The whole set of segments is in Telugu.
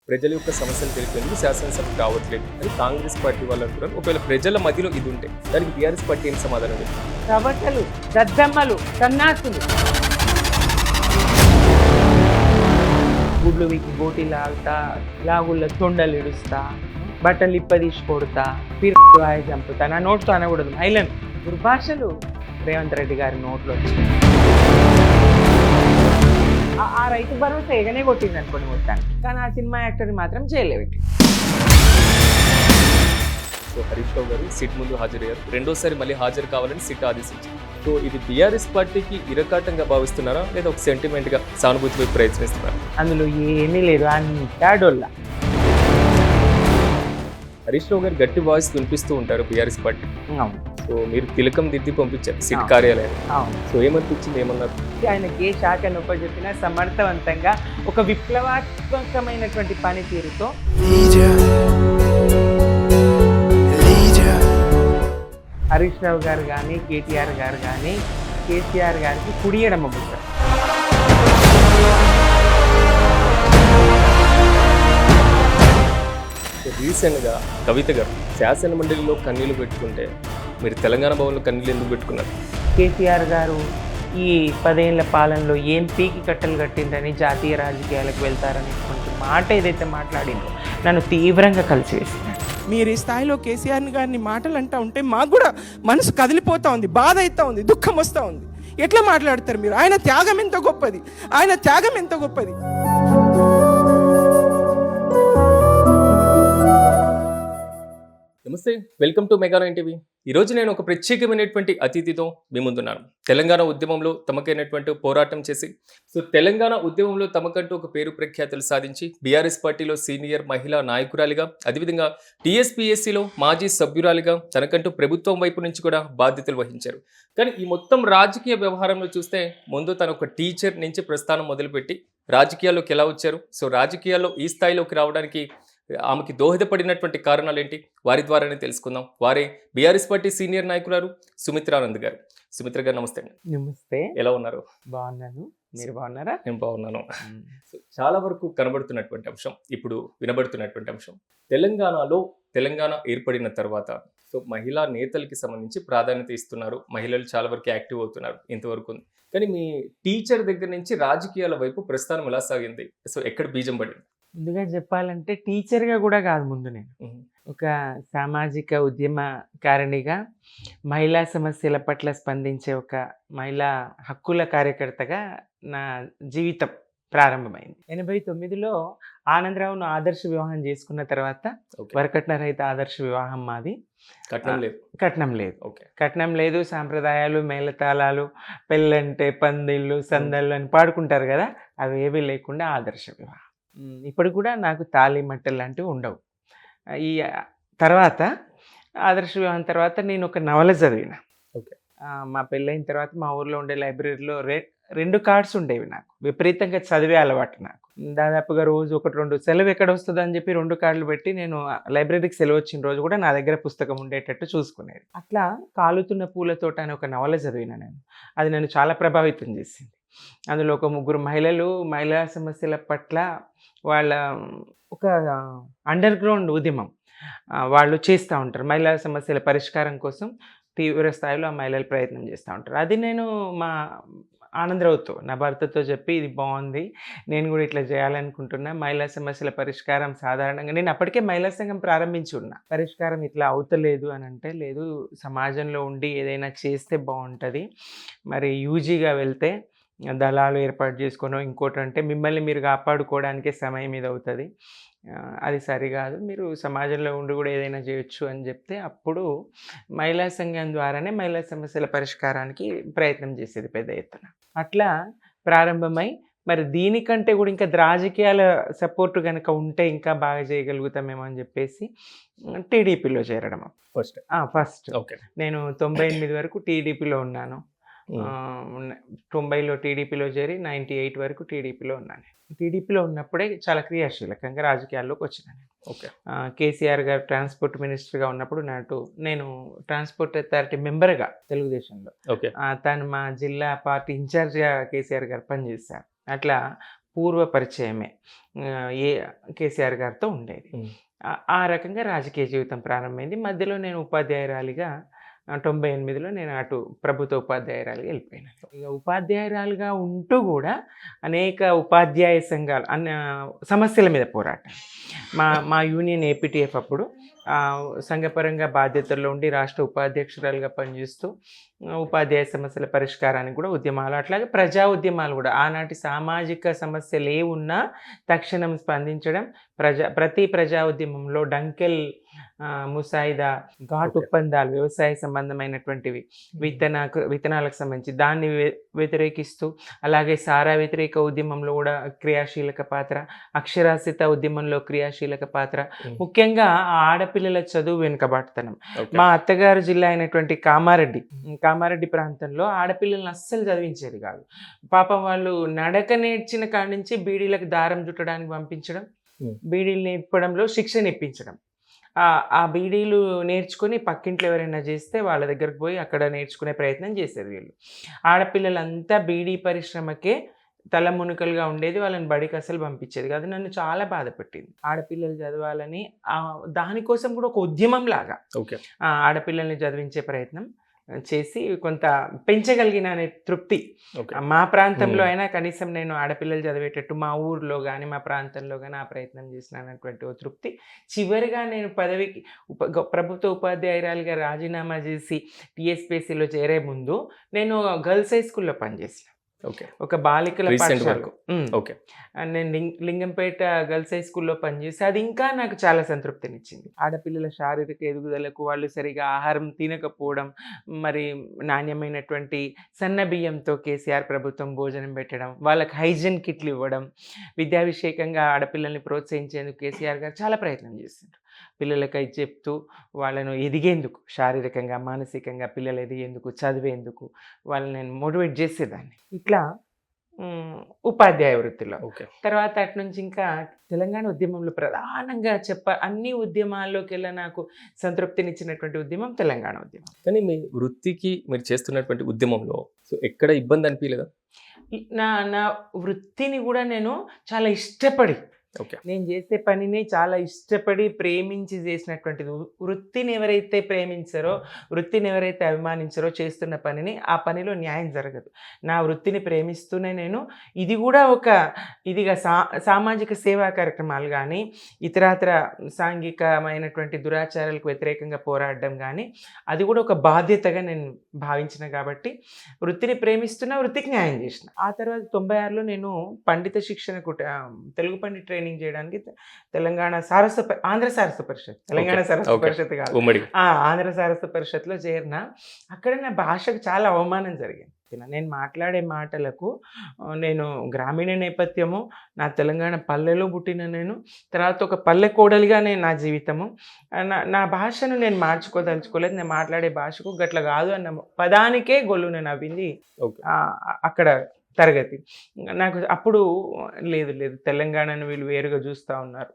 ప్రజల యొక్క సమస్యలు తెలిపేందుకు శాసనసభకు రావట్లేదు అని కాంగ్రెస్ పార్టీ వాళ్ళు అంటున్నారు. ఒకవేళ ప్రజల మధ్యలో ఇది ఉంటే దానికి టీఆర్ఎస్ పార్టీ ఏం సమాధానం చెప్తుంది? కవటలు, దద్దమ్మలు, సన్నాసులు, గుడ్లు వీకి గోటీలు ఆగుతా, లాగుళ్ళ తొండలు ఇడుస్తా, బట్టలు ఇప్పదీసి కొడతా, పిర్రు చంపుతా. నా నోట్తో అనకూడదు మహిళను. దుర్భాషలు రేవంత్ రెడ్డి గారి నోట్లో వచ్చాయి. ఆ రైతు భరోసా ఎగనే కొట్టింది అనుకోండి మొత్తాన్ని, కానీ ఆ సినిమా యాక్టర్ని మాత్రం చేయలేవు. సో హరీష్ రావు గారు సిట్ ముందు హాజరయ్యారు. రెండోసారి మళ్ళీ హాజరు కావాలని సిట్ ఆదేశించారు. సో ఇది టీఆర్ఎస్ పార్టీకి ఇరకాటంగా భావిస్తున్నారా లేదా ఒక సెంటిమెంట్గా సానుభూతి వైపు ప్రయత్నిస్తున్నారా? అందులో ఏమీ లేదు, అంతా డొల్ల. హరీష్ రావు గారు గట్టి వాయిస్ వినిపిస్తూ ఉంటారు టీఆర్ఎస్ పార్టీ. అవును సో మీరు తిలకం దిద్ది పంపించారు సిట్ కార్యాలయం. అవును. సో ఏమనిపించింది, ఏమన్నారు? ఆయనకి ఏ శాఖ చెప్పినా సమర్థవంతంగా ఒక విప్లవాత్మకమైనటువంటి పనితీరుతో హరీష్ రావు గారు కానీ, కేటీఆర్ గారు కానీ, కేసీఆర్ గారికి కుడియడమ బుద్ధ. రీసెంట్గా కవిత గారు శాసన మండలిలో కన్నీళ్లు పెట్టుకుంటే మీరు తెలంగాణ భవన్లో కన్నీళ్ళు ఎందుకు పెట్టుకున్నారు? కేసీఆర్ గారు ఈ 10 ఏళ్ల పాలనలో ఏం పీకి కట్టలు కట్టిందని జాతీయ రాజకీయాలకు వెళ్తారనేటువంటి మాట ఏదైతే మాట్లాడిందో నన్ను తీవ్రంగా కలిసివేసింది. మీరు ఈ స్థాయిలో కేసీఆర్ గారిని మాటలు అంటూ ఉంటే మాకు కూడా మనసు కదిలిపోతూ ఉంది, బాధ అవుతూ ఉంది, దుఃఖం వస్తూ ఉంది. ఎట్లా మాట్లాడతారు మీరు? ఆయన త్యాగం ఎంత గొప్పది, ఆయన త్యాగం ఎంత గొప్పది. నమస్తే, వెల్కమ్ టు మెగా 9 టీవీ. ఈరోజు నేను ఒక ప్రత్యేకమైనటువంటి అతిథితో మీ ముందున్నాను. తెలంగాణ ఉద్యమంలో తమకైనటువంటి పోరాటం చేసి తెలంగాణ ఉద్యమంలో తమకంటూ ఒక పేరు ప్రఖ్యాతులు సాధించి బీఆర్ఎస్ పార్టీలో సీనియర్ మహిళా నాయకురాలిగా, అదేవిధంగా టీఎస్పీఎస్సీలో మాజీ సభ్యురాలిగా తనకంటూ ప్రభుత్వం వైపు నుంచి కూడా బాధ్యతలు వహించారు. కానీ ఈ మొత్తం రాజకీయ వ్యవహారంలో చూస్తే ముందు తను ఒక టీచర్ నుంచి ప్రస్థానం మొదలుపెట్టి రాజకీయాల్లోకి ఎలా వచ్చారు, రాజకీయాల్లో ఈ స్థాయిలోకి రావడానికి ఆమెకి దోహదపడినటువంటి కారణాలు ఏంటి, వారి ద్వారానే తెలుసుకుందాం. వారే బీఆర్ఎస్ పార్టీ సీనియర్ నాయకురాలు సుమిత్రానంద్ గారు. సుమిత్ర గారు నమస్తే. నమస్తే. ఎలా ఉన్నారు? బాగున్నాను, మీరు బాగున్నారా? నేను బాగున్నాను. చాలా వరకు కనబడుతున్నటువంటి అంశం, ఇప్పుడు వినబడుతున్నటువంటి అంశం, తెలంగాణలో తెలంగాణ ఏర్పడిన తర్వాత మహిళా నేతలకి సంబంధించి ప్రాధాన్యత ఇస్తున్నారు. మహిళలు చాలా వరకు యాక్టివ్ అవుతున్నారు, ఇంతవరకు ఉంది. కానీ మీ టీచర్ దగ్గర నుంచి రాజకీయాల వైపు ప్రస్థానం ఎలా సాగింది? ఎక్కడ బీజం పడింది? ముందుగా చెప్పాలంటే టీచర్గా కూడా కాదు, ముందు నేను ఒక సామాజిక ఉద్యమకారిణిగా, మహిళా సమస్యల పట్ల స్పందించే ఒక మహిళా హక్కుల కార్యకర్తగా నా జీవితం ప్రారంభమైంది. 89లో ఆనందరావును ఆదర్శ వివాహం చేసుకున్న తర్వాత వరకట్న రహిత ఆదర్శ వివాహం మాది. కట్నం లేదు. కట్నం లేదు, సాంప్రదాయాలు, మేళతాళాలు, పెళ్ళంటే పందిళ్ళు, సందళ్ళు అని పాడుకుంటారు కదా, అవి ఏవీ లేకుండా ఆదర్శ వివాహం. ఇప్పుడు కూడా నాకు తాళి మట్టలు లాంటివి ఉండవు. ఈ తర్వాత ఆదర్శ వివాహం తర్వాత నేను ఒక నవల చదివిన. మా పెళ్ళైన తర్వాత మా ఊర్లో ఉండే లైబ్రరీలో 2 కార్డ్స్ ఉండేవి. నాకు విపరీతంగా చదివే అలవాటు. నాకు దాదాపుగా రోజు 1-2 సెలవు ఎక్కడ వస్తుందో అని చెప్పి 2 కార్డులు పెట్టి నేను లైబ్రరీకి సెలవు వచ్చిన రోజు కూడా నా దగ్గర పుస్తకం ఉండేటట్టు చూసుకునేది. అట్లా కాలుతున్న పూలతోట అని ఒక నవల చదివిన నేను. అది నన్ను చాలా ప్రభావితం చేసింది. అందులో ఒక 3 మహిళలు మహిళా సమస్యల పట్ల వాళ్ళ ఒక అండర్ గ్రౌండ్ ఉద్యమం వాళ్ళు చేస్తూ ఉంటారు. మహిళా సమస్యల పరిష్కారం కోసం తీవ్ర స్థాయిలో ఆ మహిళలు ప్రయత్నం చేస్తూ ఉంటారు. అది నేను మా ఆనందరావుతో, నా భర్తతో చెప్పి, ఇది బాగుంది, నేను కూడా ఇట్లా చేయాలనుకుంటున్నా. మహిళా సమస్యల పరిష్కారం సాధారణంగా నేను అప్పటికే మహిళా సంఘం ప్రారంభించి ఉన్నా. పరిష్కారం ఇట్లా అవుతలేదు అని అంటే, లేదు సమాజంలో ఉండి ఏదైనా చేస్తే బాగుంటుంది. మరి యూజీగా వెళ్తే దళాలు ఏర్పాటు చేసుకోనో ఇంకోటి అంటే మిమ్మల్ని మీరు కాపాడుకోవడానికే సమయం ఇది అవుతుంది, అది సరికాదు, మీరు సమాజంలో ఉండి కూడా ఏదైనా చేయొచ్చు అని చెప్తే అప్పుడు మహిళా సంఘం ద్వారానే మహిళా సమస్యల పరిష్కారానికి ప్రయత్నం చేసేది పెద్ద ఎత్తున. అట్లా ప్రారంభమై మరి దీనికంటే కూడా ఇంకా రాజకీయాల సపోర్ట్ కనుక ఉంటే ఇంకా బాగా చేయగలుగుతామేమో అని చెప్పేసి టీడీపీలో చేరడం. ఫస్ట్ నేను 98 వరకు టీడీపీలో ఉన్నాను. 90లో టీడీపీలో చేరి 98 వరకు టీడీపీలో ఉన్నాను. టీడీపీలో ఉన్నప్పుడే చాలా క్రియాశీలకంగా రాజకీయాల్లోకి వచ్చినాను. కేసీఆర్ గారు ట్రాన్స్పోర్ట్ మినిస్టర్గా ఉన్నప్పుడు నేను ట్రాన్స్పోర్ట్ అథారిటీ మెంబర్గా తెలుగుదేశంలో, తను మా జిల్లా పార్టీ ఇన్ఛార్జ్గా కేసీఆర్ గారు పనిచేశారు. అట్లా పూర్వ పరిచయమే ఏ కేసీఆర్ గారితో ఉండేది. ఆ రకంగా రాజకీయ జీవితం ప్రారంభమైంది. మధ్యలో నేను ఉపాధ్యాయురాలిగా 98లో నేను అటు ప్రభుత్వ ఉపాధ్యాయురాలిగా వెళ్ళిపోయినాను. ఇక ఉపాధ్యాయురాలుగా ఉంటూ కూడా అనేక ఉపాధ్యాయ సంఘాలు సమస్యల మీద పోరాటం. మా యూనియన్ ఏపీటీఎఫ్ అప్పుడు సంఘపరంగా బాధ్యతల్లో ఉండి రాష్ట్ర ఉపాధ్యక్షురాలుగా పనిచేస్తూ ఉపాధ్యాయ సమస్యల పరిష్కారానికి కూడా ఉద్యమాలు, అట్లాగే ప్రజా ఉద్యమాలు కూడా ఆనాటి సామాజిక సమస్యలు ఏ ఉన్నా తక్షణం స్పందించడం, ప్రతి ప్రజా ఉద్యమంలో డంకెల్ ముసాయిదా, ఘాట్ ఒప్పందాలు, వ్యవసాయ సంబంధమైనటువంటివి, విత్తనాలకు సంబంధించి దాన్ని వ్యతిరేకిస్తూ, అలాగే సారా వ్యతిరేక ఉద్యమంలో కూడా క్రియాశీలక పాత్ర, అక్షరాస్యత ఉద్యమంలో క్రియాశీలక పాత్ర, ముఖ్యంగా ఆడపిల్లల చదువు వెనుకబాటుతనం. మా అత్తగారు జిల్లా అయినటువంటి కామారెడ్డి ప్రాంతంలో ఆడపిల్లలను అస్సలు చదివించేది కాదు. పాపం వాళ్ళు నడక నేర్చిన కాడి నుంచి బీడీలకు దారం చుట్టడానికి పంపించడం, బీడీలు నేర్పడంలో శిక్షణ ఇప్పించడం. ఆ బీడీలు నేర్చుకుని పక్కింట్లో ఎవరైనా చేస్తే వాళ్ళ దగ్గరకు పోయి అక్కడ నేర్చుకునే ప్రయత్నం చేసేది వీళ్ళు. ఆడపిల్లలంతా బీడీ పరిశ్రమకే తల మునుకలుగా ఉండేది, వాళ్ళని బడికి అసలు పంపించేది కాదు. నన్ను చాలా బాధ పెట్టింది. ఆడపిల్లలు చదవాలని దానికోసం కూడా ఒక ఉద్యమం లాగా ఆడపిల్లల్ని చదివించే ప్రయత్నం చేసి కొంత పెంచగలిగిన అనే తృప్తి. మా ప్రాంతంలో అయినా కనీసం నేను ఆడపిల్లలు చదివేటట్టు మా ఊర్లో కానీ మా ప్రాంతంలో కానీ ఆ ప్రయత్నం చేసినటువంటి ఓ తృప్తి. చివరిగా నేను పదవికి ప్రభుత్వ ఉపాధ్యాయురాలుగా రాజీనామా చేసి టీఎస్పీఎస్సీలో చేరే ముందు నేను గర్ల్స్ హై స్కూల్లో పనిచేసిన. ఒక బాలికల పాఠశాల. నేను లింగంపేట గర్ల్స్ హై స్కూల్లో పనిచేసి అది ఇంకా నాకు చాలా సంతృప్తినిచ్చింది. ఆడపిల్లల శారీరక ఎదుగుదలకు వాళ్ళు సరిగా ఆహారం తినకపోవడం, మరి నాణ్యమైనటువంటి సన్న బియ్యంతో కేసీఆర్ ప్రభుత్వం భోజనం పెట్టడం, వాళ్ళకి హైజీన్ కిట్లు ఇవ్వడం, విద్యాభిషేకంగా ఆడపిల్లల్ని ప్రోత్సహించేందుకు కేసీఆర్ గారు చాలా ప్రయత్నం చేస్తుంటారు. పిల్లలకై చెప్తూ వాళ్ళను ఎదిగేందుకు, శారీరకంగా మానసికంగా పిల్లలు ఎదిగేందుకు, చదివేందుకు వాళ్ళని నేను మోటివేట్ చేసేదాన్ని. ఇట్లా ఉపాధ్యాయ వృత్తిలో. తర్వాత అటు నుంచి ఇంకా తెలంగాణ ఉద్యమంలో ప్రధానంగా అన్ని ఉద్యమాల్లోకి వెళ్ళా నాకు సంతృప్తినిచ్చినటువంటి ఉద్యమం తెలంగాణ ఉద్యమం. కానీ మీ వృత్తికి మీరు చేస్తున్నటువంటి ఉద్యమంలో ఎక్కడ ఇబ్బంది అనిపించలేదా? నా వృత్తిని కూడా నేను చాలా ఇష్టపడి, నేను చేసే పనిని చాలా ఇష్టపడి ప్రేమించి చేసినటువంటిది. వృత్తిని ఎవరైతే ప్రేమించారో, వృత్తిని ఎవరైతే అభిమానించారో చేస్తున్న పనిని ఆ పనిలో న్యాయం జరగదు. నా వృత్తిని ప్రేమిస్తూనే నేను ఇదిగా సామాజిక సేవా కార్యక్రమాలు కానీ ఇతరత్ర సాంఘికమైనటువంటి దురాచారాలకు వ్యతిరేకంగా పోరాడడం కానీ అది కూడా ఒక బాధ్యతగా నేను భావించిన కాబట్టి వృత్తిని ప్రేమిస్తున్న, వృత్తికి న్యాయం చేసిన. ఆ తర్వాత 96లో నేను పండిత శిక్షణకు తెలుగు పండిత ట్రైనింగ్ చేయడానికి ఆంధ్ర సారస్వత పరిషత్, తెలంగాణ సారస్వత పరిషత్ కాదు, ఆంధ్ర సారస్వత పరిషత్లో చేరిన. అక్కడ నా భాషకు చాలా అవమానం జరిగింది. నేను మాట్లాడే మాటలకు, నేను గ్రామీణ నేపథ్యము, నా తెలంగాణ పల్లెలో పుట్టిన నేను, తర్వాత ఒక పల్లె కోడలిగా నేను నా జీవితము, నా భాషను నేను మార్చుకోదలుచుకోలేదు. నేను మాట్లాడే భాషకు గట్ల కాదు అన్న పదానికే గొల్లు నవ్వింది అక్కడ తరగతి. నాకు అప్పుడు లేదు తెలంగాణను వీళ్ళు వేరుగా చూస్తూ ఉన్నారు,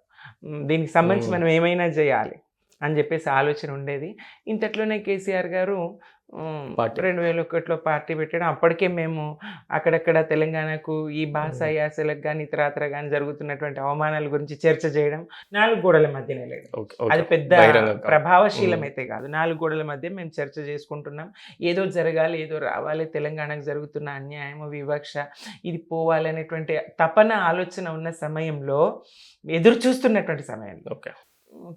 దీనికి సంబంధించి మనం ఏమైనా చేయాలి అని చెప్పేసి ఆలోచన ఉండేది. ఇంతట్లోనే కేసీఆర్ గారు 2001లో పార్టీ పెట్టడం. అప్పటికే మేము అక్కడక్కడ తెలంగాణకు ఈ భాష యాసలకు కానీ ఇతరత్ర కానీ జరుగుతున్నటువంటి అవమానాల గురించి చర్చ చేయడం 4 గోడల మధ్యనే లేదు. అది పెద్ద ప్రభావశీలం అయితే కాదు. 4 గోడల మధ్య మేము చర్చ చేసుకుంటున్నాం. ఏదో జరగాలి, ఏదో రావాలి, తెలంగాణకు జరుగుతున్న అన్యాయం, వివక్ష ఇది పోవాలనేటువంటి తపన, ఆలోచన ఉన్న సమయంలో, ఎదురు చూస్తున్నటువంటి సమయంలో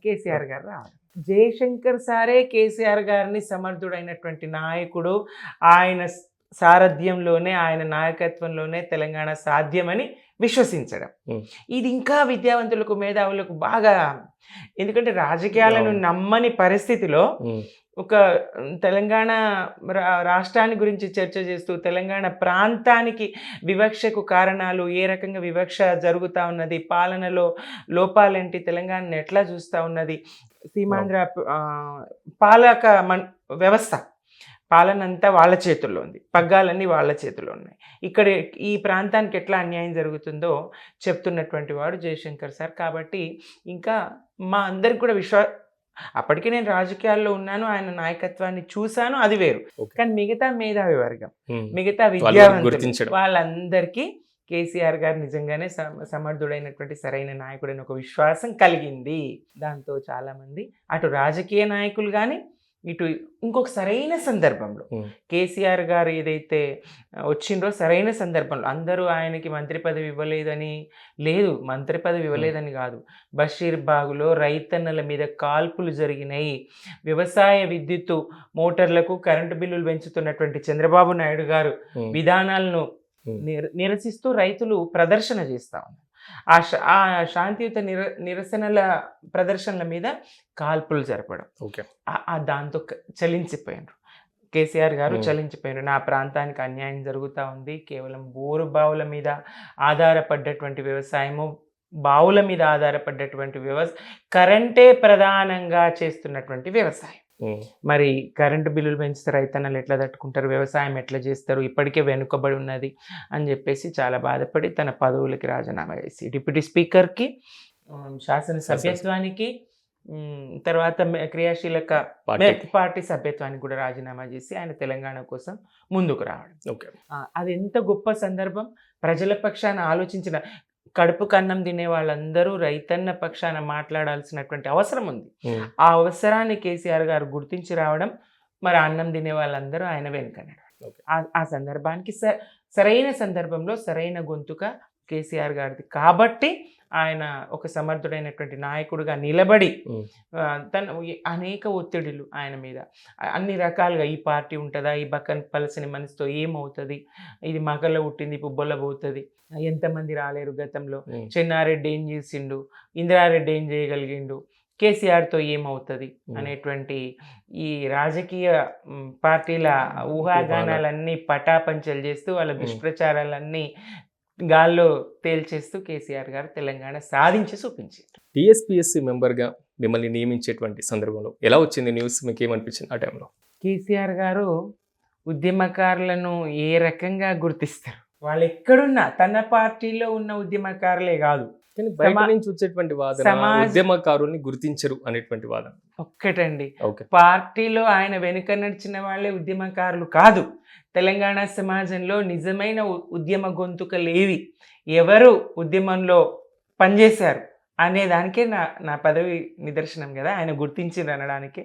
కేసీఆర్ గారు రావాలి. జయశంకర్ సారే కేసీఆర్ గారిని సమర్థుడైనటువంటి నాయకుడు, ఆయన సారథ్యంలోనే, ఆయన నాయకత్వంలోనే తెలంగాణ సాధ్యమని విశ్వసించడం. ఇది ఇంకా విద్యావంతులకు, మేధావులకు బాగా, ఎందుకంటే రాజకీయాలను నమ్మని పరిస్థితిలో ఒక తెలంగాణ రాష్ట్రాన్ని గురించి చర్చ చేస్తూ, తెలంగాణ ప్రాంతానికి వివక్షకు కారణాలు, ఏ రకంగా వివక్ష జరుగుతూ ఉన్నది, పాలనలో లోపాలేంటి, తెలంగాణను ఎట్లా చూస్తూ ఉన్నది, సీమాంధ్ర పాలక వ్యవస్థ పాలన అంతా వాళ్ళ చేతుల్లో ఉంది, పగ్గాలన్నీ వాళ్ళ చేతుల్లో ఉన్నాయి, ఇక్కడ ఈ ప్రాంతానికి ఎట్లా అన్యాయం జరుగుతుందో చెప్తున్నటువంటి వాడు జయశంకర్ సార్. కాబట్టి ఇంకా మా అందరికి కూడా అప్పటికి నేను రాజకీయాల్లో ఉన్నాను, ఆయన నాయకత్వాన్ని చూశాను, అది వేరు. కానీ మిగతా మేధావి వర్గం, మిగతా విద్యావంతులు వాళ్ళందరికీ కేసీఆర్ గారు నిజంగానే సమర్థుడైనటువంటి సరైన నాయకుడైన ఒక విశ్వాసం కలిగింది. దాంతో చాలామంది అటు రాజకీయ నాయకులు కానీ ఇటు ఇంకొక సరైన సందర్భంలో కేసీఆర్ గారు ఏదైతే వచ్చిండ్రో సరైన సందర్భంలో అందరూ ఆయనకి మంత్రి పదవి ఇవ్వలేదని లేదు, మంత్రి పదవి ఇవ్వలేదని కాదు, బషీర్బాగులో రైతన్నల మీద కాల్పులు జరిగినాయి. వ్యవసాయ విద్యుత్తు మోటార్లకు కరెంటు బిల్లులు పెంచుతున్నటువంటి చంద్రబాబు నాయుడు గారు విధానాలను నిరసిస్తూ రైతులు ప్రదర్శన చేస్తా ఉన్నారు. ఆ శాంతియుత నిరసనల ప్రదర్శనల మీద కాల్పులు జరపడం, దాంతో చలించిపోయినారు. కేసీఆర్ గారు చలించిపోయినారు. నా ప్రాంతానికి అన్యాయం జరుగుతూ ఉంది, కేవలం బోరు బావుల మీద ఆధారపడ్డటువంటి వ్యవసాయము, బావుల మీద ఆధారపడ్డటువంటి కరెంటే ప్రధానంగా చేస్తున్నటువంటి వ్యవసాయం. మరి కరెంటు బిల్లులు పెంచితే రైతన్నలు ఎట్లా తట్టుకుంటారు, వ్యవసాయం ఎట్లా చేస్తారు, ఇప్పటికే వెనుకబడి ఉన్నది అని చెప్పేసి చాలా బాధపడి తన పదవులకి రాజీనామా చేసి డిప్యూటీ స్పీకర్కి, శాసనసభ్యత్వానికి, తర్వాత క్రియాశీలక పార్టీ సభ్యత్వానికి కూడా రాజీనామా చేసి ఆయన తెలంగాణ కోసం ముందుకు రావడం. అది ఎంత గొప్ప సందర్భం. ప్రజల పక్షాన ఆలోచించిన, కడుపు కన్నం తినే వాళ్ళందరూ రైతన్న పక్షాన మాట్లాడాల్సినటువంటి అవసరం ఉంది. ఆ అవసరాన్ని కేసీఆర్ గారు గుర్తించి రావడం, మరి అన్నం తినే వాళ్ళందరూ ఆయన వెనుకనడం. ఆ సందర్భానికి సరైన సందర్భంలో సరైన గొంతుక కేసీఆర్ గారిది కాబట్టి ఆయన ఒక సమర్థుడైనటువంటి నాయకుడిగా నిలబడి తన అనేక ఒత్తిడులు ఆయన మీద అన్ని రకాలుగా, ఈ పార్టీ ఉంటుందా, ఈ బక్కన్ పలసని మనసుతో ఏమవుతుంది, ఇది మగల్లో పుట్టింది పుబ్బొల్ల పోతుంది, ఎంతమంది రాలేరు గతంలో, చెన్నారెడ్డి ఏం చేసిండు, ఇందిరారెడ్డి ఏం చేయగలిగిండు, కేసీఆర్తో ఏమవుతుంది అనేటువంటి ఈ రాజకీయ పార్టీల ఊహాగానాలన్నీ పటాపంచలు చేస్తూ వాళ్ళ దుష్ప్రచారాలన్నీ గాల్లో తేల్చేస్తూ కేసీఆర్ గారు తెలంగాణ సాధించి చూపించారు. టీఎస్పీఎస్సీ మెంబర్గా మిమ్మల్ని నియమించేటువంటి సందర్భంలో ఎలా వచ్చింది న్యూస్, మీకు ఏమనిపించింది ఆ టైంలో? కేసీఆర్ గారు ఉద్యమకారులను ఏ రకంగా గుర్తిస్తారు, వాళ్ళు ఎక్కడున్నా తన పార్టీలో ఉన్న ఉద్యమకారులే కాదు, బయట నుంచి వచ్చేటువంటి వాదన ఉద్యమకారుల్ని గుర్తించరు అనేటువంటి వాదన ఒక్కటండి. పార్టీలో ఆయన వెనుక నడిచిన వాళ్ళే ఉద్యమకారులు కాదు. తెలంగాణ సమాజంలో నిజమైన ఉద్యమ గొంతుకలేవి, ఎవరు ఉద్యమంలో పనిచేశారు అనేదానికే నా పదవి నిదర్శనం కదా. ఆయన గుర్తించింది అనడానికి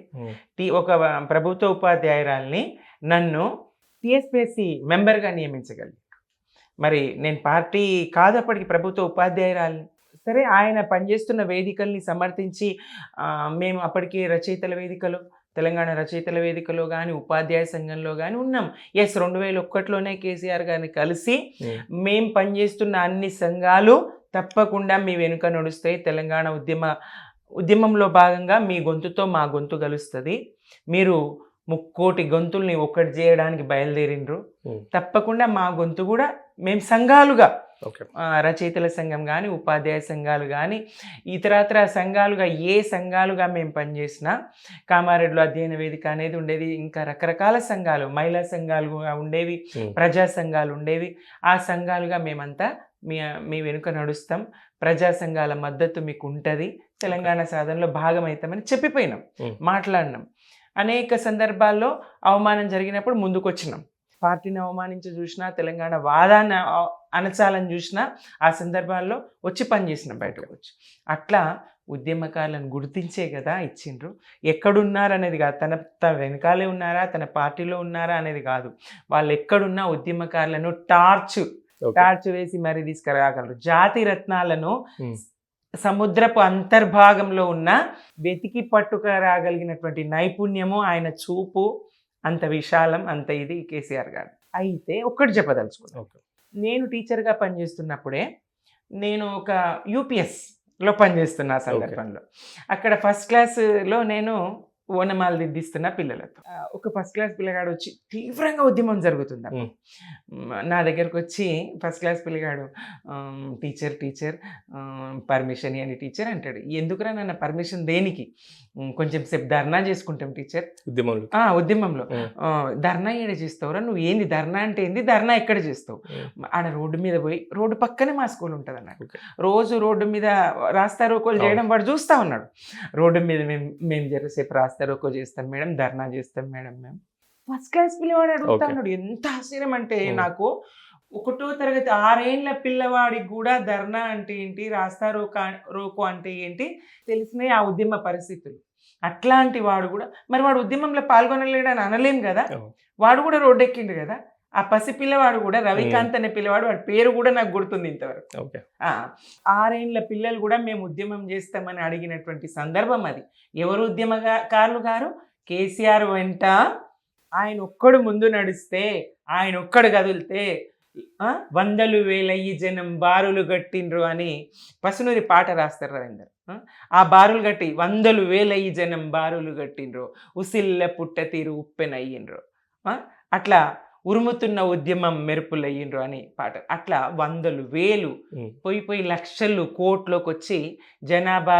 ఒక ప్రభుత్వ ఉపాధ్యాయురాల్ని నన్ను టీఎస్పీఎస్సీ మెంబర్గా నియమించగలిగారు. మరి నేను పార్టీ కాదు, అప్పటికి ప్రభుత్వ ఉపాధ్యాయురాల్ని. సరే, ఆయన పనిచేస్తున్న వేదికల్ని సమర్థించి మేము అప్పటికి రచయితల వేదికలో, తెలంగాణ రచయితల వేదికలో కానీ ఉపాధ్యాయ సంఘంలో కానీ ఉన్నాం. 2001లోనే కేసీఆర్ గారిని కలిసి మేము పనిచేస్తున్న అన్ని సంఘాలు తప్పకుండా మీ వెనుక నడుస్తాయి, తెలంగాణ ఉద్యమంలో భాగంగా మీ గొంతుతో మా గొంతు కలుస్తుంది, మీరు 3 కోటి గొంతుల్ని ఒక్కటి చేయడానికి బయలుదేరిండ్రు, తప్పకుండా మా గొంతు కూడా మేము సంఘాలుగా, రచయితల సంఘం కానీ ఉపాధ్యాయ సంఘాలు కానీ ఇతరత్ర సంఘాలుగా ఏ సంఘాలుగా మేము పనిచేసినా, కామారెడ్డిలో అధ్యయన వేదిక అనేది ఉండేది, ఇంకా రకరకాల సంఘాలు, మహిళా సంఘాలు ఉండేవి, ప్రజా సంఘాలు ఉండేవి, ఆ సంఘాలుగా మేమంతా మీ వెనుక నడుస్తాం, ప్రజా సంఘాల మద్దతు మీకు ఉంటుంది, తెలంగాణ సాధనలో భాగమవుతామని చెప్పిపోయినాం, మాట్లాడినాం. అనేక సందర్భాల్లో అవమానం జరిగినప్పుడు ముందుకు వచ్చినాం. పార్టీని అవమానించి చూసినా, తెలంగాణ వాదాన్ని అణచాలని చూసినా ఆ సందర్భాల్లో వచ్చి పనిచేసినాం, బయటకు వచ్చి. అట్లా ఉద్యమకారులను గుర్తించే కదా ఇచ్చిండ్రు. ఎక్కడున్నారనేది కాదు, తన వెనకాలే ఉన్నారా, తన పార్టీలో ఉన్నారా అనేది కాదు, వాళ్ళు ఎక్కడున్నా ఉద్యమకారులను టార్చ్ వేసి మరీ తీసుకురాగలరు. జాతి రత్నాలను సముద్రపు అంతర్భాగంలో ఉన్న వెతికి పట్టుకురాగలిగినటువంటి నైపుణ్యము, ఆయన చూపు అంత విశాలం, అంత ఇది కేసీఆర్ గారు. అయితే ఒక్కటి చెప్పదలుచుకున్నాను, నేను టీచర్గా పనిచేస్తున్నప్పుడే నేను ఒక యూపీఎస్లో పనిచేస్తున్న సందర్భంలో అక్కడ ఫస్ట్ క్లాస్లో నేను ఓనమాలు దిద్దిస్తున్న పిల్లలతో ఒక ఫస్ట్ క్లాస్ పిల్లగాడు వచ్చి తీవ్రంగా ఉద్యమం జరుగుతుంది. నా దగ్గరకు వచ్చి ఫస్ట్ క్లాస్ పిల్లగాడు టీచర్ పర్మిషన్ అని టీచర్ అంటాడు. ఎందుకురా నాన్న పర్మిషన్ దేనికి, కొంచెం సేపు ధర్నా చేసుకుంటాం టీచర్. ఉద్యమంలో ధర్నా ఏడ చేస్తావురా, నువ్వు ఏంది ధర్నా అంటే ఏంది, ధర్నా ఎక్కడ చేస్తావు, ఆడ రోడ్డు మీద పోయి, రోడ్డు పక్కనే మా స్కూల్ ఉంటుంది అన్నాడు, రోజు రోడ్డు మీద రాస్తా రోకోలు చేయడం వాడు చూస్తా ఉన్నాడు. రోడ్డు మీద మేము జరసేపు రాస్తా రోకో చేస్తాం మేడం, ధర్నా చేస్తాం మేడం మేము. ఫస్ట్ క్లాస్ పిల్లవాడు అడుగుతా ఉన్నాడు. ఎంత ఆశ్చర్యం అంటే నాకు ఒకటో తరగతి 6 ఏళ్ల పిల్లవాడికి కూడా ధర్నా అంటే ఏంటి, రాస్తా రోకో అంటే ఏంటి తెలిసినాయి ఆ ఉద్యమ పరిస్థితులు. అట్లాంటి వాడు కూడా మరి వాడు ఉద్యమంలో పాల్గొనలేడని అనలేం కదా, వాడు కూడా రోడ్డెక్కిండు కదా. ఆ పసి పిల్లవాడు కూడా రవికాంత్ అనే పిల్లవాడు, వాడి పేరు కూడా నాకు గుర్తుంది ఇంతవరకు. 6 ఏళ్ల పిల్లలు కూడా మేము ఉద్యమం చేస్తామని అడిగినటువంటి సందర్భం అది. ఎవరు ఉద్యమకారులు గారు? కేసీఆర్ వెంట ఆయన ఒక్కడు ముందు నడిస్తే, ఆయన ఒక్కడు కదిలితే 100,000 జనం బారులు గట్టిండ్రు అని పసునూరి పాట రాస్తారు రవీందర్. ఆ బారులు గట్టి 100,000 జనం బారులు గట్టిండ్రు, ఉసిల్ల పుట్ట తీరు ఉప్పెనయ్యిండ్రు, అట్లా ఉరుముతున్న ఉద్యమం మెరుపులయ్యిండ్రు అని పాట. అట్లా 100,000 పోయి లక్షలు కోట్లోకి వచ్చి జనాభా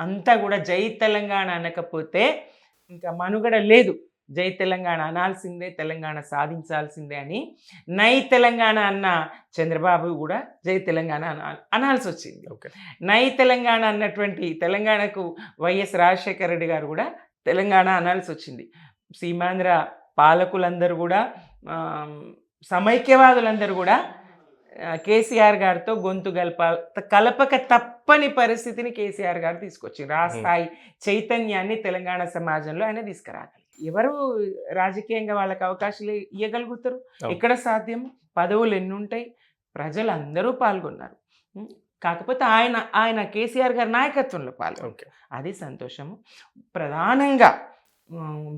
అంతా కూడా జై తెలంగాణ అనకపోతే ఇంకా మనుగడ లేదు. జై తెలంగాణ అనాల్సిందే, తెలంగాణ సాధించాల్సిందే అని నై తెలంగాణ అన్న చంద్రబాబు కూడా జై తెలంగాణ అనాల్సి వచ్చింది. నై తెలంగాణ అన్నటువంటి తెలంగాణకు వైఎస్ రాజశేఖర రెడ్డి గారు కూడా తెలంగాణ అనాల్సి వచ్చింది. సీమాంధ్ర పాలకులందరూ కూడా, సమైక్యవాదులందరూ కూడా కేసీఆర్ గారితో గొంతు కలపక తప్పని పరిస్థితిని కేసీఆర్ గారు తీసుకొచ్చింది. ఆ స్థాయి చైతన్యాన్ని తెలంగాణ సమాజంలో ఆయన తీసుకురాగలి. ఎవరు రాజకీయంగా వాళ్ళకి అవకాశాలు ఇవ్వగలుగుతారు? ఎక్కడ సాధ్యం? పదవులు ఎన్నుంటాయి? ప్రజలందరూ పాల్గొన్నారు. కాకపోతే ఆయన కేసీఆర్ గారి నాయకత్వంలో పాల్గొన్నారు. అది సంతోషము. ప్రధానంగా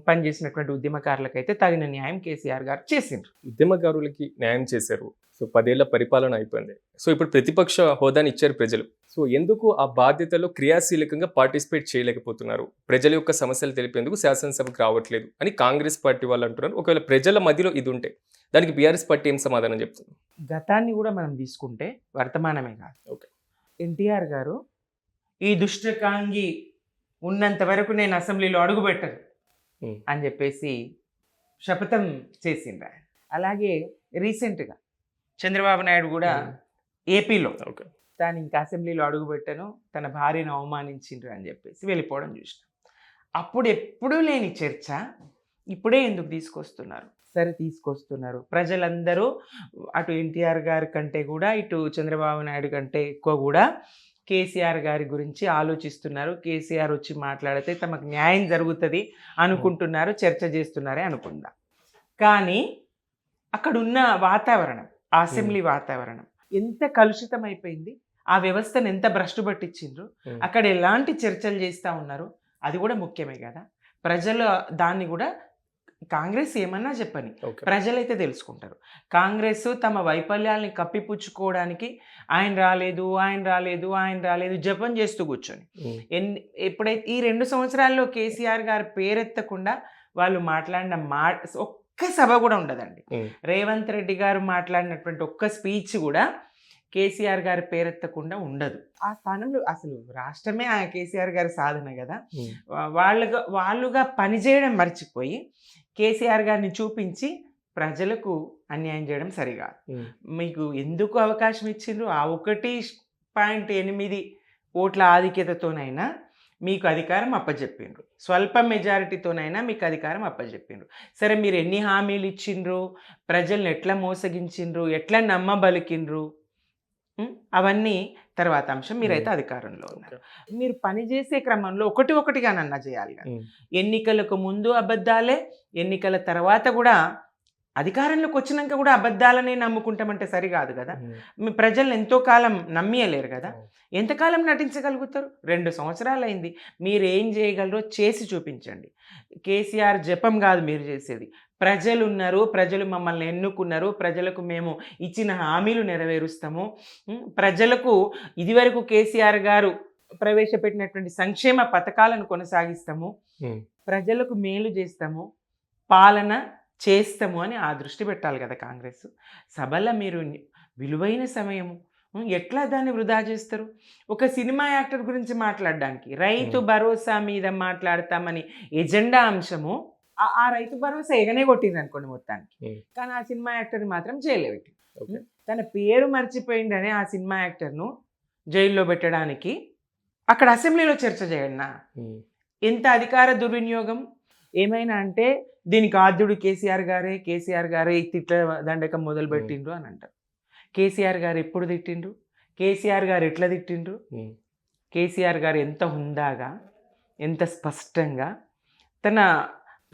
పనిచేసినటువంటి ఉద్యమకారులకైతే తగిన న్యాయం కేసీఆర్ గారు చేసిండ్రు. ఉద్యమకారులకి న్యాయం చేశారు. సో 10 ఏళ్ల పరిపాలన అయిపోయింది. సో ఇప్పుడు ప్రతిపక్ష హోదాని ఇచ్చారు ప్రజలు. సో ఎందుకు ఆ బాధ్యతలో క్రియాశీలకంగా పార్టిసిపేట్ చేయలేకపోతున్నారు? ప్రజల యొక్క సమస్యలు తెలిపేందుకు శాసనసభకు రావట్లేదు అని కాంగ్రెస్ పార్టీ వాళ్ళు అంటున్నారు. ఒకవేళ ప్రజల మధ్యలో ఇది ఉంటే దానికి బీఆర్ఎస్ పార్టీ ఏం సమాధానం చెప్తుంది? గతాన్ని కూడా మనం తీసుకుంటే వర్తమానమే కాదు. ఎన్టీఆర్ గారు ఈ దుష్టకాంగి ఉన్నంత వరకు నేను అసెంబ్లీలో అడుగుపెట్టను అని చెప్పేసి శపథం చేసిండ్రు. అలాగే రీసెంట్గా చంద్రబాబు నాయుడు కూడా ఏపీలో తాను ఇంకా అసెంబ్లీలో అడుగుపెట్టను, తన భార్యను అవమానించిండ్రు అని చెప్పేసి వెళ్ళిపోవడం చూసినాం. అప్పుడు ఎప్పుడూ లేని చర్చ ఇప్పుడే ఎందుకు తీసుకొస్తున్నారు? సరే తీసుకొస్తున్నారు. ప్రజలందరూ అటు ఎన్టీఆర్ గారి కంటే కూడా ఇటు చంద్రబాబు నాయుడు కంటే ఎక్కువ కూడా కేసీఆర్ గారి గురించి ఆలోచిస్తున్నారు. కేసీఆర్ వచ్చి మాట్లాడితే తమకు న్యాయం జరుగుతుంది అనుకుంటున్నారు, చర్చ చేస్తున్నారే అనుకుందాం. కానీ అక్కడున్న వాతావరణం, అసెంబ్లీ వాతావరణం ఎంత కలుషితం అయిపోయింది, ఆ వ్యవస్థను ఎంత భ్రష్టు పట్టించిండ్రు, అక్కడ ఎలాంటి చర్చలు చేస్తూ ఉన్నారు, అది కూడా ముఖ్యమే కదా. ప్రజలు దాన్ని కూడా కాంగ్రెస్ ఏమన్నా చెప్పని ప్రజలైతే తెలుసుకుంటారు. కాంగ్రెస్ తమ వైఫల్యాల్ని కప్పిపుచ్చుకోవడానికి ఆయన రాలేదు జపం చేస్తూ కూర్చొని ఎప్పుడైతే ఈ 2 సంవత్సరాల్లో కేసీఆర్ గారు పేరెత్తకుండా వాళ్ళు మాట్లాడిన ఒక్క సభ కూడా ఉండదండి. రేవంత్ రెడ్డి గారు మాట్లాడినటువంటి ఒక్క స్పీచ్ కూడా కేసీఆర్ గారి పేరెత్తకుండా ఉండదు. ఆ స్థానంలో అసలు రాష్ట్రమే ఆ కేసీఆర్ గారి సాధన కదా. వాళ్ళుగా పనిచేయడం మర్చిపోయి కేసీఆర్ గారిని చూపించి ప్రజలకు అన్యాయం చేయడం సరికాదు. మీకు ఎందుకు అవకాశం ఇచ్చిండ్రు? ఆ 1.8 ఓట్ల ఆధిక్యతతోనైనా మీకు అధికారం అప్పచెప్పిండ్రు, స్వల్ప మెజారిటీతోనైనా మీకు అధికారం అప్పచెప్పిండ్రు. సరే, మీరు ఎన్ని హామీలు ఇచ్చిండ్రు, ప్రజల్ని ఎట్లా మోసగించిండ్రు, ఎట్లా నమ్మబలికిండ్రు, అవన్నీ తర్వాత అంశం. మీరైతే అధికారంలో ఉన్నారు. మీరు పనిచేసే క్రమంలో ఒకటిగానన్నా చేయాలి కానీ ఎన్నికలకు ముందు అబద్ధాలే, ఎన్నికల తర్వాత కూడా అధికారంలోకి వచ్చినాక కూడా అబద్ధాలనే నమ్ముకుంటామంటే సరికాదు కదా. మీ ప్రజల్ని ఎంతో కాలం నమ్మియలేరు కదా. ఎంతకాలం నటించగలుగుతారు? 2 సంవత్సరాలు అయింది. మీరు ఏం చేయగలరో చేసి చూపించండి. కేసీఆర్ జపం కాదు మీరు చేసేది. ప్రజలు ఉన్నారు, ప్రజలు మమ్మల్ని ఎన్నుకున్నారు, ప్రజలకు మేము ఇచ్చిన హామీలు నెరవేరుస్తాము, ప్రజలకు ఇదివరకు కేసీఆర్ గారు ప్రవేశపెట్టినటువంటి సంక్షేమ పథకాలను కొనసాగిస్తాము, ప్రజలకు మేలు చేస్తాము, పాలన చేస్తాము అని ఆ దృష్టి పెట్టాలి కదా కాంగ్రెస్. సభలో మీరు విలువైన సమయము ఎట్లా దాన్ని వృధా చేస్తారు? ఒక సినిమా యాక్టర్ గురించి మాట్లాడడానికి రైతు భరోసా మీద మాట్లాడతామని ఎజెండా అంశము, ఆ రైతు భరోసా ఎగనే కొట్టింది అనుకోండి మొత్తానికి, కానీ ఆ సినిమా యాక్టర్ని మాత్రం జైల్లో పెట్టి తన పేరు మర్చిపోయిందని ఆ సినిమా యాక్టర్ను జైల్లో పెట్టడానికి అక్కడ అసెంబ్లీలో చర్చ చేయన్నా ఎంత అధికార దుర్వినియోగం. ఏమైనా అంటే దీనికి ఆద్యుడు కేసీఆర్ గారే ఈ తిట్ల దండకం మొదలు పెట్టిండ్రు అని అంటారు. కేసీఆర్ గారు ఎప్పుడు తిట్టిండ్రు, కేసీఆర్ గారు ఎట్లా తిట్టిండ్రు, కేసీఆర్ గారు ఎంత హుందాగా, ఎంత స్పష్టంగా తన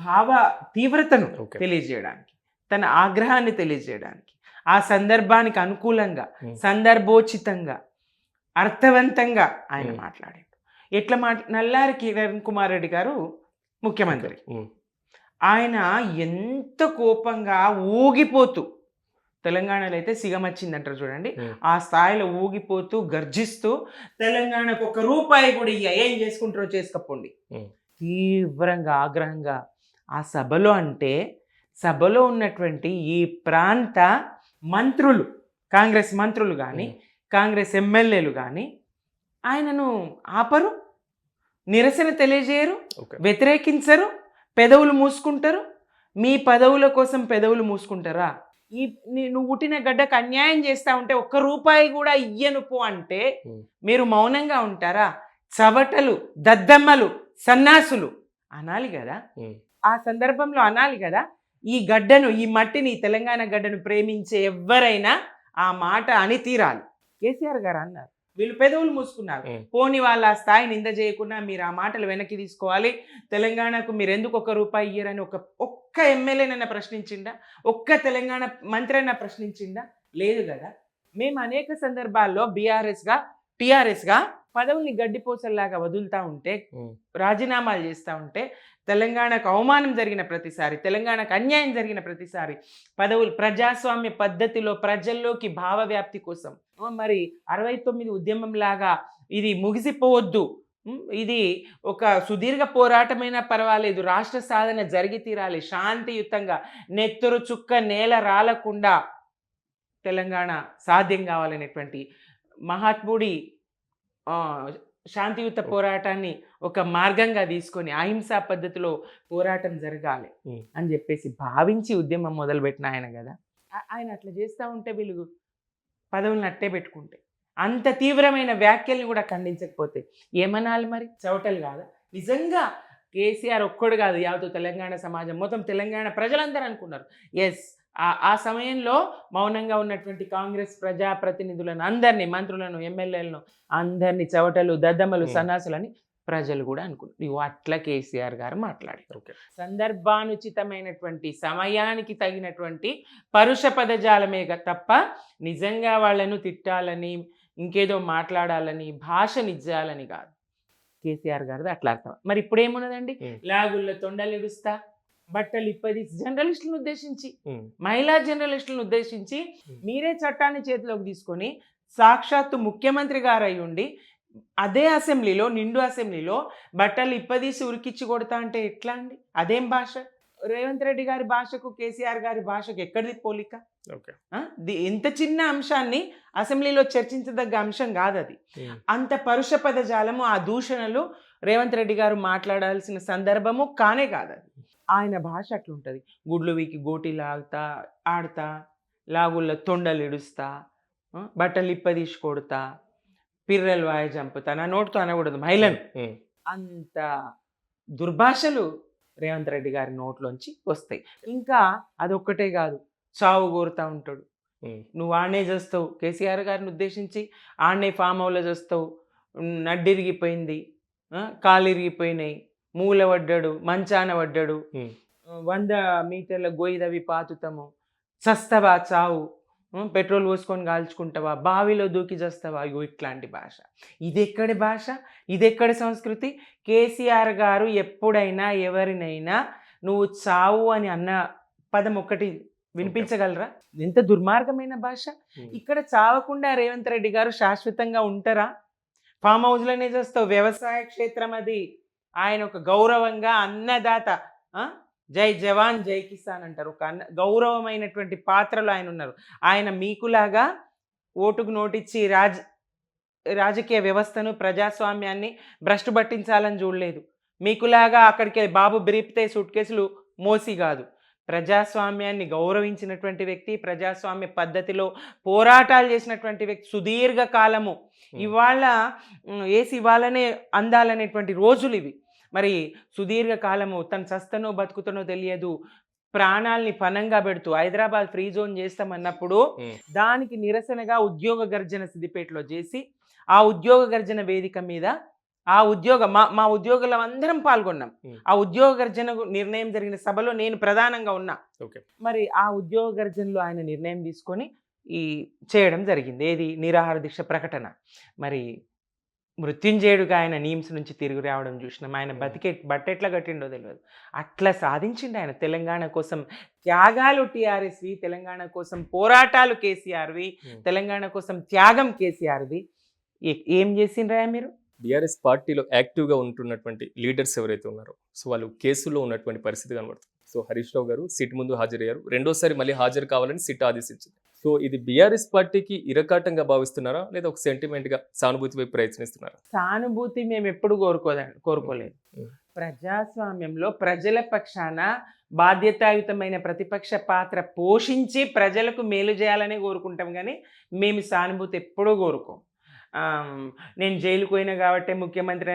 భావ తీవ్రతను Okay. తెలియజేయడానికి, తన ఆగ్రహాన్ని తెలియజేయడానికి, ఆ సందర్భానికి అనుకూలంగా, సందర్భోచితంగా, అర్థవంతంగా ఆయన మాట్లాడారు. ఎట్లా నల్లారి కిరణ్ కుమార్ రెడ్డి గారు ముఖ్యమంత్రి. ఆయన ఎంత కోపంగా ఊగిపోతూ, తెలంగాణలో అయితే సిగమచ్చిందంటారు చూడండి, ఆ స్థాయిలో ఊగిపోతూ గర్జిస్తూ తెలంగాణకు ₹1 కూడా ఏం చేసుకుంటారో చేసుకోండి, తీవ్రంగా ఆగ్రహంగా ఆ సభలో, అంటే సభలో ఉన్నటువంటి ఈ ప్రాంత మంత్రులు, కాంగ్రెస్ మంత్రులు కానీ కాంగ్రెస్ ఎమ్మెల్యేలు కానీ ఆయనను ఆపరు, నిరసన తెలియజేయరు, వ్యతిరేకించరు, పెదవులు మూసుకుంటారు. మీ పదవుల కోసం పెదవులు మూసుకుంటారా? నువ్వు పుట్టిన గడ్డకు అన్యాయం చేస్తా ఉంటే ₹1 కూడా ఇయ్యను పో అంటే మీరు మౌనంగా ఉంటారా? చవటలు, దద్దమ్మలు, సన్నాసులు అనాలి కదా. ఆ సందర్భంలో అనాలి కదా. ఈ గడ్డను, ఈ మట్టిని, తెలంగాణ గడ్డను ప్రేమించే ఎవరైనా ఆ మాట అని తీరాలి. కేసీఆర్ గారు అన్నారు, వీళ్ళు పెదవులు మూసుకున్నారు. పోని వాళ్ళ స్థాయి నింద చేయకుండా మీరు ఆ మాటలు వెనక్కి తీసుకోవాలి. తెలంగాణకు మీరు ఎందుకు ₹1 ఇయ్యరని ఒక్క ఎమ్మెల్యేనైనా ప్రశ్నించిందా? ఒక్క తెలంగాణ మంత్రి అయినా ప్రశ్నించిందా? లేదు కదా. మేము అనేక సందర్భాల్లో బీఆర్ఎస్గా, టీఆర్ఎస్గా పదవుల్ని గడ్డిపోసల్లాగా వదులుతూ ఉంటే, రాజీనామాలు చేస్తూ ఉంటే, తెలంగాణకు అవమానం జరిగిన ప్రతిసారి, తెలంగాణకు అన్యాయం జరిగిన ప్రతిసారి పదవులు ప్రజాస్వామ్య పద్ధతిలో ప్రజల్లోకి భావ వ్యాప్తి కోసం, మరి 69 ఉద్యమంలాగా ఇది ముగిసిపోవద్దు, ఇది ఒక సుదీర్ఘ పోరాటమైనా పర్వాలేదు, రాష్ట్ర సాధన జరిగి తీరాలి, శాంతియుతంగా నెత్తురు చుక్క నేల రాలకుండా తెలంగాణ సాధ్యం కావాలనేటువంటి మహాత్ముడి శాంతియుత పోరాటాన్ని ఒక మార్గంగా తీసుకొని అహింసా పద్ధతిలో పోరాటం జరగాలి అని చెప్పేసి భావించి ఉద్యమం మొదలుపెట్టిన ఆయన కదా. ఆయన అట్లా చేస్తూ ఉంటే వీళ్ళు పదవులను అట్టే పెట్టుకుంటే, అంత తీవ్రమైన వ్యాఖ్యల్ని కూడా ఖండించకపోతే ఏమనాలి మరి? చవటలు కాదా? నిజంగా కేసీఆర్ ఒక్కడు కాదు, యావత్తు తెలంగాణ సమాజం మొత్తం, తెలంగాణ ప్రజలందరూ అనుకున్నారు. ఎస్, ఆ సమయంలో మౌనంగా ఉన్నటువంటి కాంగ్రెస్ ప్రజాప్రతినిధులను అందరినీ, మంత్రులను, ఎమ్మెల్యేలను అందరినీ చవటలు, దద్దమ్మలు, సన్నాసులని ప్రజలు కూడా అనుకున్నారు. అట్లా కేసీఆర్ గారు మాట్లాడారు. సందర్భానుచితమైనటువంటి, సమయానికి తగినటువంటి పరుష పదజాలమే తప్ప నిజంగా వాళ్ళను తిట్టాలని, ఇంకేదో మాట్లాడాలని, భాష నిజ్జాలని కాదు. కేసీఆర్ గారిది అట్లా అర్థం. మరి ఇప్పుడు ఏమున్నదండి? లాగుళ్ళ తొండలిడుస్తా, బట్టలు ఇప్పది, జర్నలిస్టులను ఉద్దేశించి, మహిళా జర్నలిస్టులను ఉద్దేశించి మీరే చట్టాన్ని చేతిలోకి తీసుకొని సాక్షాత్తు ముఖ్యమంత్రి గారు అయి ఉండి అదే అసెంబ్లీలో, నిండు అసెంబ్లీలో బట్టలు ఇప్పదీసి ఉరికిచ్చి కొడతా అంటే ఎట్లా అండి? అదేం భాష? రేవంత్ రెడ్డి గారి భాషకు కేసీఆర్ గారి భాషకు ఎక్కడిది పోలిక? ఎంత చిన్న అంశాన్ని అసెంబ్లీలో చర్చించదగ్గ అంశం కాదు అది. అంత పరుష పదజాలము, ఆ దూషణలు రేవంత్ రెడ్డి గారు మాట్లాడాల్సిన సందర్భము కానే కాదు అది. ఆయన భాష అట్లుంటుంది. గుడ్లు వీకి గోటీలు ఆడతా, లాగుళ్ళ తొండలు ఇడుస్తా, బట్టలు ఇప్పదీసి కొడతా, పిర్రెలు వాయ చంపుతా, నా నోటితో అనకూడదు మహిళను. అంత దుర్భాషలు రేవంత్ రెడ్డి గారి నోట్లోంచి వస్తాయి. ఇంకా అదొక్కటే కాదు, చావు కోరుతూ ఉంటాడు. నువ్వు ఆడనే చేస్తావు, కేసీఆర్ గారిని ఉద్దేశించి ఆడనే ఫామ్ హౌస్లో చేస్తావు, నడ్డిరిగిపోయింది, కాలు ఇరిగిపోయినాయి, మూల పడ్డాడు, మంచాన పడ్డాడు, 100 మీటర్ల గొయ్యిదవి పాతుతాము, చస్తవా చావు, పెట్రోల్ పోసుకొని కాల్చుకుంటావా, బావిలో దూకి చేస్తావా, ఇగో ఇట్లాంటి భాష. ఇది ఎక్కడి భాష? ఇది ఎక్కడి సంస్కృతి? కేసీఆర్ గారు ఎప్పుడైనా ఎవరినైనా నువ్వు చావు అని అన్న పదం ఒక్కటి వినిపించగలరా? ఎంత దుర్మార్గమైన భాష. ఇక్కడ చావకుండా రేవంత్ రెడ్డి గారు శాశ్వతంగా ఉంటారా? ఫామ్ హౌస్లోనే చేస్తావు, వ్యవసాయ క్షేత్రం అది. ఆయన ఒక గౌరవంగా అన్నదాత, జై జవాన్ జై కిసాన్ అంటారు, ఒక గౌరవమైనటువంటి పాత్రలో ఆయన ఉన్నారు. ఆయన మీకులాగా ఓటుకు నోటిచ్చి రాజకీయ వ్యవస్థను, ప్రజాస్వామ్యాన్ని భ్రష్టు పట్టించాలని చూడలేదు. మీకులాగా అక్కడికి బాబు బ్రీప్తే సూట్ కేసులు మోసి కాదు. ప్రజాస్వామ్యాన్ని గౌరవించినటువంటి వ్యక్తి, ప్రజాస్వామ్య పద్ధతిలో పోరాటాలు చేసినటువంటి వ్యక్తి, సుదీర్ఘ కాలము. ఇవాళనే అందాలనేటువంటి రోజులు ఇవి. మరి సుదీర్ఘ కాలము తను చస్తనో బతుకుతనో తెలియదు, ప్రాణాల్ని పనంగా పెడుతూ హైదరాబాద్ ఫ్రీ జోన్ చేస్తామన్నప్పుడు ఉమ్, దానికి నిరసనగా ఉద్యోగ గర్జన సిద్దిపేటలో చేసి ఆ ఉద్యోగ గర్జన వేదిక మీద మా ఉద్యోగులం అందరం పాల్గొన్నాం. ఉమ్, ఆ ఉద్యోగ గర్జన నిర్ణయం జరిగిన సభలో నేను ప్రధానంగా ఉన్నా. ఓకే. మరి ఆ ఉద్యోగ గర్జనలో ఆయన నిర్ణయం తీసుకొని ఈ చేయడం జరిగింది. ఏది నిరాహార దీక్ష ప్రకటన. మరి మృత్యుంజయుడుగా ఆయన నీమ్స్ నుంచి తిరిగి రావడం చూసినాం. ఆయన బట్టెట్లా కట్టిండో తెలియదు. అట్లా సాధించిండు ఆయన తెలంగాణ కోసం. త్యాగాలు టీఆర్ఎస్వి, తెలంగాణ కోసం పోరాటాలు కేసీఆర్వి, తెలంగాణ కోసం త్యాగం కేసీఆర్ది. ఏం చేసిండ్రా మీరు? బీఆర్ఎస్ పార్టీలో యాక్టివ్గా ఉంటున్నటువంటి లీడర్స్ ఎవరైతే ఉన్నారో సో వాళ్ళు కేసులో ఉన్నటువంటి పరిస్థితి కనబడుతుంది. సో హరీష్ రావు గారు సిట్ ముందు హాజరయ్యారు. రెండోసారి మళ్ళీ హాజరు కావాలని సిట్ ఆదేశించింది. సో ఇది బీఆర్ఎస్ పార్టీకి ఇరకాటంగా భావిస్తున్నారా లేదా ఒక సెంటిమెంట్గా సానుభూతి వైపు ప్రయత్నిస్తున్నారా? సానుభూతి మేము ఎప్పుడు కోరుకోలేదు. ప్రజాస్వామ్యంలో ప్రజల పక్షాన బాధ్యతాయుతమైన ప్రతిపక్ష పాత్ర పోషించి ప్రజలకు మేలు చేయాలనే కోరుకుంటాం, కానీ మేము సానుభూతి ఎప్పుడూ కోరుకోం. నేను జైలుకు పోయినా కాబట్టి ముఖ్యమంత్రి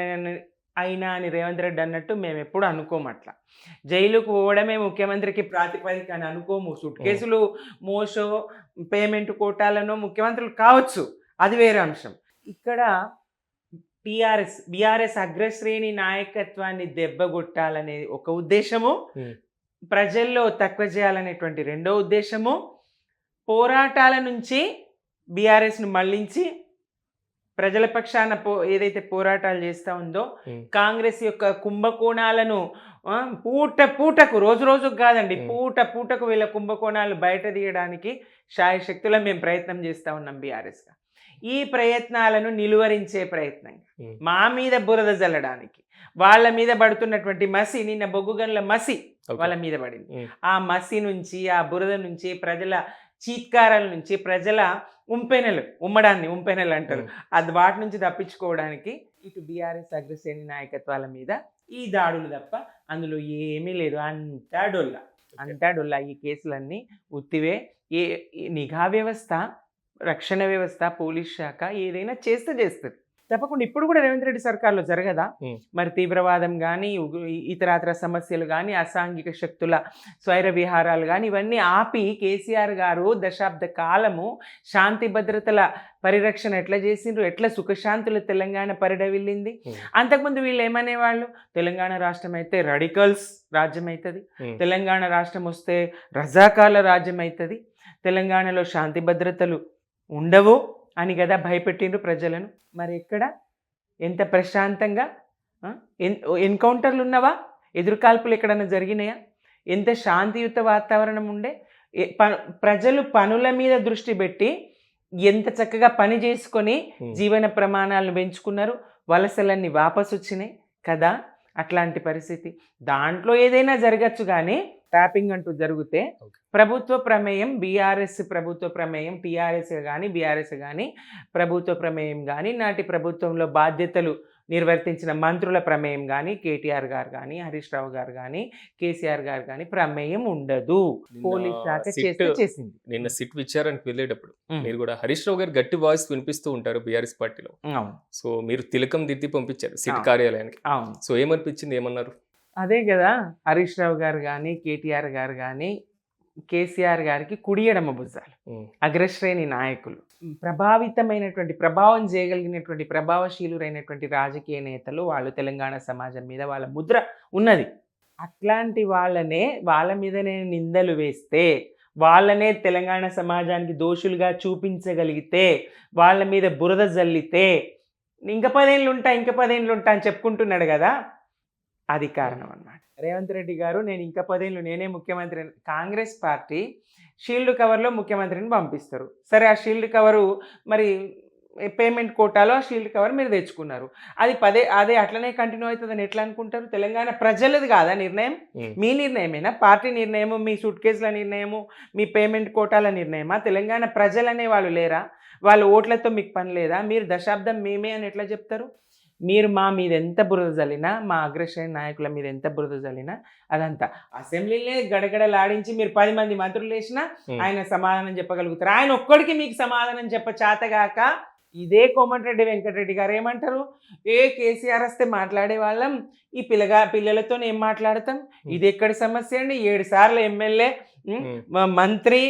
అయినా అని రేవంత్ రెడ్డి అన్నట్టు మేము ఎప్పుడు అనుకోము. అట్లా జైలుకు పోవడమే ముఖ్యమంత్రికి ప్రాతిపదిక అని అనుకోము. సూట్ కేసులు మోసో పేమెంట్ కోటాలను ముఖ్యమంత్రులు కావచ్చు, అది వేరే అంశం. ఇక్కడ బీఆర్ఎస్ అగ్రశ్రేణి నాయకత్వాన్ని దెబ్బగొట్టాలనే ఒక ఉద్దేశము, ప్రజల్లో తక్కువ చేయాలనేటువంటి రెండో ఉద్దేశము, పోరాటాల నుంచి బీఆర్ఎస్ను మళ్లించి ప్రజల పక్షాన ఏదైతే పోరాటాలు చేస్తూ ఉందో కాంగ్రెస్ యొక్క కుంభకోణాలను పూటకు రోజుకు కాదండి, పూటకు వీళ్ళ కుంభకోణాలు బయట తీయడానికి శాయశక్తులా మేము ప్రయత్నం చేస్తూ ఉన్నాం బీఆర్ఎస్గా. ఈ ప్రయత్నాలను నిలువరించే ప్రయత్నంగా మా మీద బురద జల్లడానికి, వాళ్ళ మీద పడుతున్నటువంటి మసి, నిన్న బొగ్గుగన్ల మసి వాళ్ళ మీద పడింది. ఆ మసి నుంచి, ఆ బురద నుంచి, ప్రజల చీత్కారాల నుంచి, ప్రజల ఉంపెనలు అంటారు, అది వాటి నుంచి తప్పించుకోవడానికి ఇటు బీఆర్ఎస్ అగ్రశ్రేణి నాయకత్వాల మీద ఈ దాడులు తప్ప అందులో ఏమీ లేదు. అంతా డొల్లా. ఈ కేసులన్నీ ఉత్తివే. నిఘా వ్యవస్థ, రక్షణ వ్యవస్థ, పోలీస్ శాఖ ఏదైనా చేస్తుంది తప్పకుండా. ఇప్పుడు కూడా రేవంత్ రెడ్డి సర్కార్లో జరగదా? మరి తీవ్రవాదం కానీ, ఇతరాతర సమస్యలు కానీ, అసాంఘిక శక్తుల స్వైర విహారాలు కానీ ఇవన్నీ ఆపి కేసీఆర్ గారు దశాబ్ద కాలము శాంతి భద్రతల పరిరక్షణ ఎట్లా చేసిండ్రు, ఎట్లా సుఖశాంతులు తెలంగాణ పరిడవిల్లింది. అంతకుముందు వీళ్ళు ఏమనేవాళ్ళు, తెలంగాణ రాష్ట్రం అయితే రాడికల్స్ రాజ్యం అవుతుంది, తెలంగాణ రాష్ట్రం వస్తే రజాకాల రాజ్యం అవుతుంది, తెలంగాణలో శాంతి భద్రతలు ఉండవు అని కదా భయపెట్టిండ్రు ప్రజలను. మరి ఎక్కడ ఎంత ప్రశాంతంగా ఎన్కౌంటర్లు ఉన్నవా? ఎదురుకాల్పులు ఎక్కడన్నా జరిగినాయా? ఎంత శాంతియుత వాతావరణం ఉండే? ప్రజలు పనుల మీద దృష్టి పెట్టి ఎంత చక్కగా పని చేసుకొని జీవన ప్రమాణాలను పెంచుకున్నారు. వలసలన్నీ వాపసు వచ్చినాయి కదా. అట్లాంటి పరిస్థితి దాంట్లో ఏదైనా జరగచ్చు, కానీ ట్యాపింగ్ అంటూ జరిగితే ప్రభుత్వ ప్రమేయం, బీఆర్ఎస్ ప్రభుత్వ ప్రమేయం, టీఆర్ఎస్ కానీ బీఆర్ఎస్ కానీ ప్రభుత్వ ప్రమేయం కానీ, నాటి ప్రభుత్వంలో బాధ్యతలు నిర్వర్తించిన మంత్రుల ప్రమేయం కానీ, కేటీఆర్ గారు కానీ, హరీష్ రావు గారు కానీ, కేసీఆర్ గారు కానీ ప్రమేయం ఉండదు. పోలీస్ శాఖ చేసింది. నిన్న సిట్ విచారానికి వెళ్ళేటప్పుడు మీరు కూడా హరీష్ రావు గారు గట్టి వాయిస్ వినిపిస్తూ ఉంటారు బీఆర్ఎస్ పార్టీలో. సో మీరు తిలకం దిద్ది పంపించారు సిట్ కార్యాలయానికి. సో ఏమనిపించింది, ఏమన్నారు? అదే కదా, హరీష్ రావు గారు కానీ, కేటీఆర్ గారు కానీ, కేసీఆర్ గారికి కుడి ఎడమ భుజాలు, అగ్రశ్రేణి నాయకులు, ప్రభావం చేయగలిగినటువంటి ప్రభావశీలురైనటువంటి రాజకీయ నేతలు, వాళ్ళు తెలంగాణ సమాజం మీద వాళ్ళ ముద్ర ఉన్నది. అట్లాంటి వాళ్ళ మీదనే నిందలు వేస్తే, వాళ్ళనే తెలంగాణ సమాజానికి దోషులుగా చూపించగలిగితే, వాళ్ళ మీద బురద జల్లితే ఇంకా 10 ఏళ్ళు ఉంటా అని చెప్పుకుంటున్నాడు కదా, అది కారణం అన్నమాట. రేవంత్ రెడ్డి గారు నేను ఇంకా 10 ఏళ్ళు నేనే ముఖ్యమంత్రి, కాంగ్రెస్ పార్టీ షీల్డ్ కవర్లో ముఖ్యమంత్రిని పంపిస్తారు. సరే, ఆ షీల్డ్ కవరు మరి పేమెంట్ కోటాలో ఆ షీల్డ్ కవర్ మీరు తెచ్చుకున్నారు, అదే అట్లనే కంటిన్యూ అవుతుందని ఎట్లా అనుకుంటారు? తెలంగాణ ప్రజలది కాదా నిర్ణయం? మీ నిర్ణయమేనా? పార్టీ నిర్ణయము, మీ సూట్ కేసుల నిర్ణయము, మీ పేమెంట్ కోటాల నిర్ణయమా? తెలంగాణ ప్రజలనే వాళ్ళు లేరా? వాళ్ళ ఓట్లతో మీకు పని లేదా? మీరు దశాబ్దం మేమే అని ఎట్లా చెప్తారు? మీరు మా మీద ఎంత బురద జల్లినా, మా అగ్రశ్రేణి నాయకుల మీద ఎంత బురద జల్లినా, అదంతా అసెంబ్లీనే గడగడలాడించి మీరు 10 మంది మంత్రులు వేసినా ఆయన సమాధానం చెప్పగలుగుతారు. ఆయన ఒక్కడికి మీకు సమాధానం చేతగాక ఇదే కోమటిరెడ్డి వెంకటరెడ్డి గారు ఏమంటారు, కేసీఆర్ వస్తే మాట్లాడే వాళ్ళం, ఈ పిల్లలతో ఏం మాట్లాడతాం, ఇది ఎక్కడి సమస్య అండి, 7 సార్లు ఎమ్మెల్యే, మంత్రి,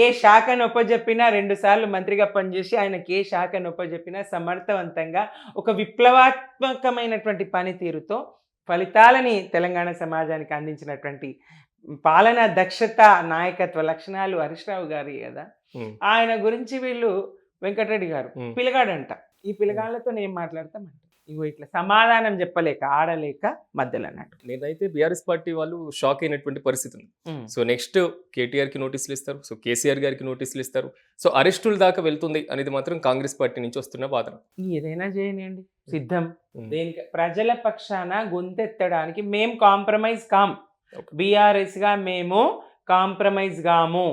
ఏ శాఖను ఒప్పజెప్పినా 2 సార్లు మంత్రిగా పనిచేసి ఆయనకి ఏ శాఖను ఒప్పజెప్పినా సమర్థవంతంగా ఒక విప్లవాత్మకమైనటువంటి పనితీరుతో ఫలితాలని తెలంగాణ సమాజానికి అందించినటువంటి పాలనా దక్షత, నాయకత్వ లక్షణాలు హరీష్ రావు గారి కదా. ఆయన గురించి వీళ్ళు వెంకటరెడ్డి గారు పిల్లగాడంట, ఈ పిల్లగాళ్ళతో ఏం మాట్లాడతామంట, ఇగో ఇట్లా సమాధానం చెప్పలేక ఆడలేక మధ్యలో అన్నట్టు. నేనైతే బీఆర్ఎస్ పార్టీ వాళ్ళు షాక్ అయినటువంటి పరిస్థితి ఉంది. సో నెక్స్ట్ కేటీఆర్ కి నోటీసులు ఇస్తారు, సో కేసీఆర్ గారికి నోటీసులు ఇస్తారు, సో అరెస్టుల దాకా వెళ్తుంది అనేది మాత్రం కాంగ్రెస్ పార్టీ నుంచి వస్తున్న వాదన. ఏదైనా చేయనియండి, సిద్ధం. దేనికి? ప్రజల పక్షాన గొంతెత్తడానికి మేము కాంప్రమైజ్ కాం. బీఆర్ఎస్ గా మేము కాంప్రమైజ్ కాము.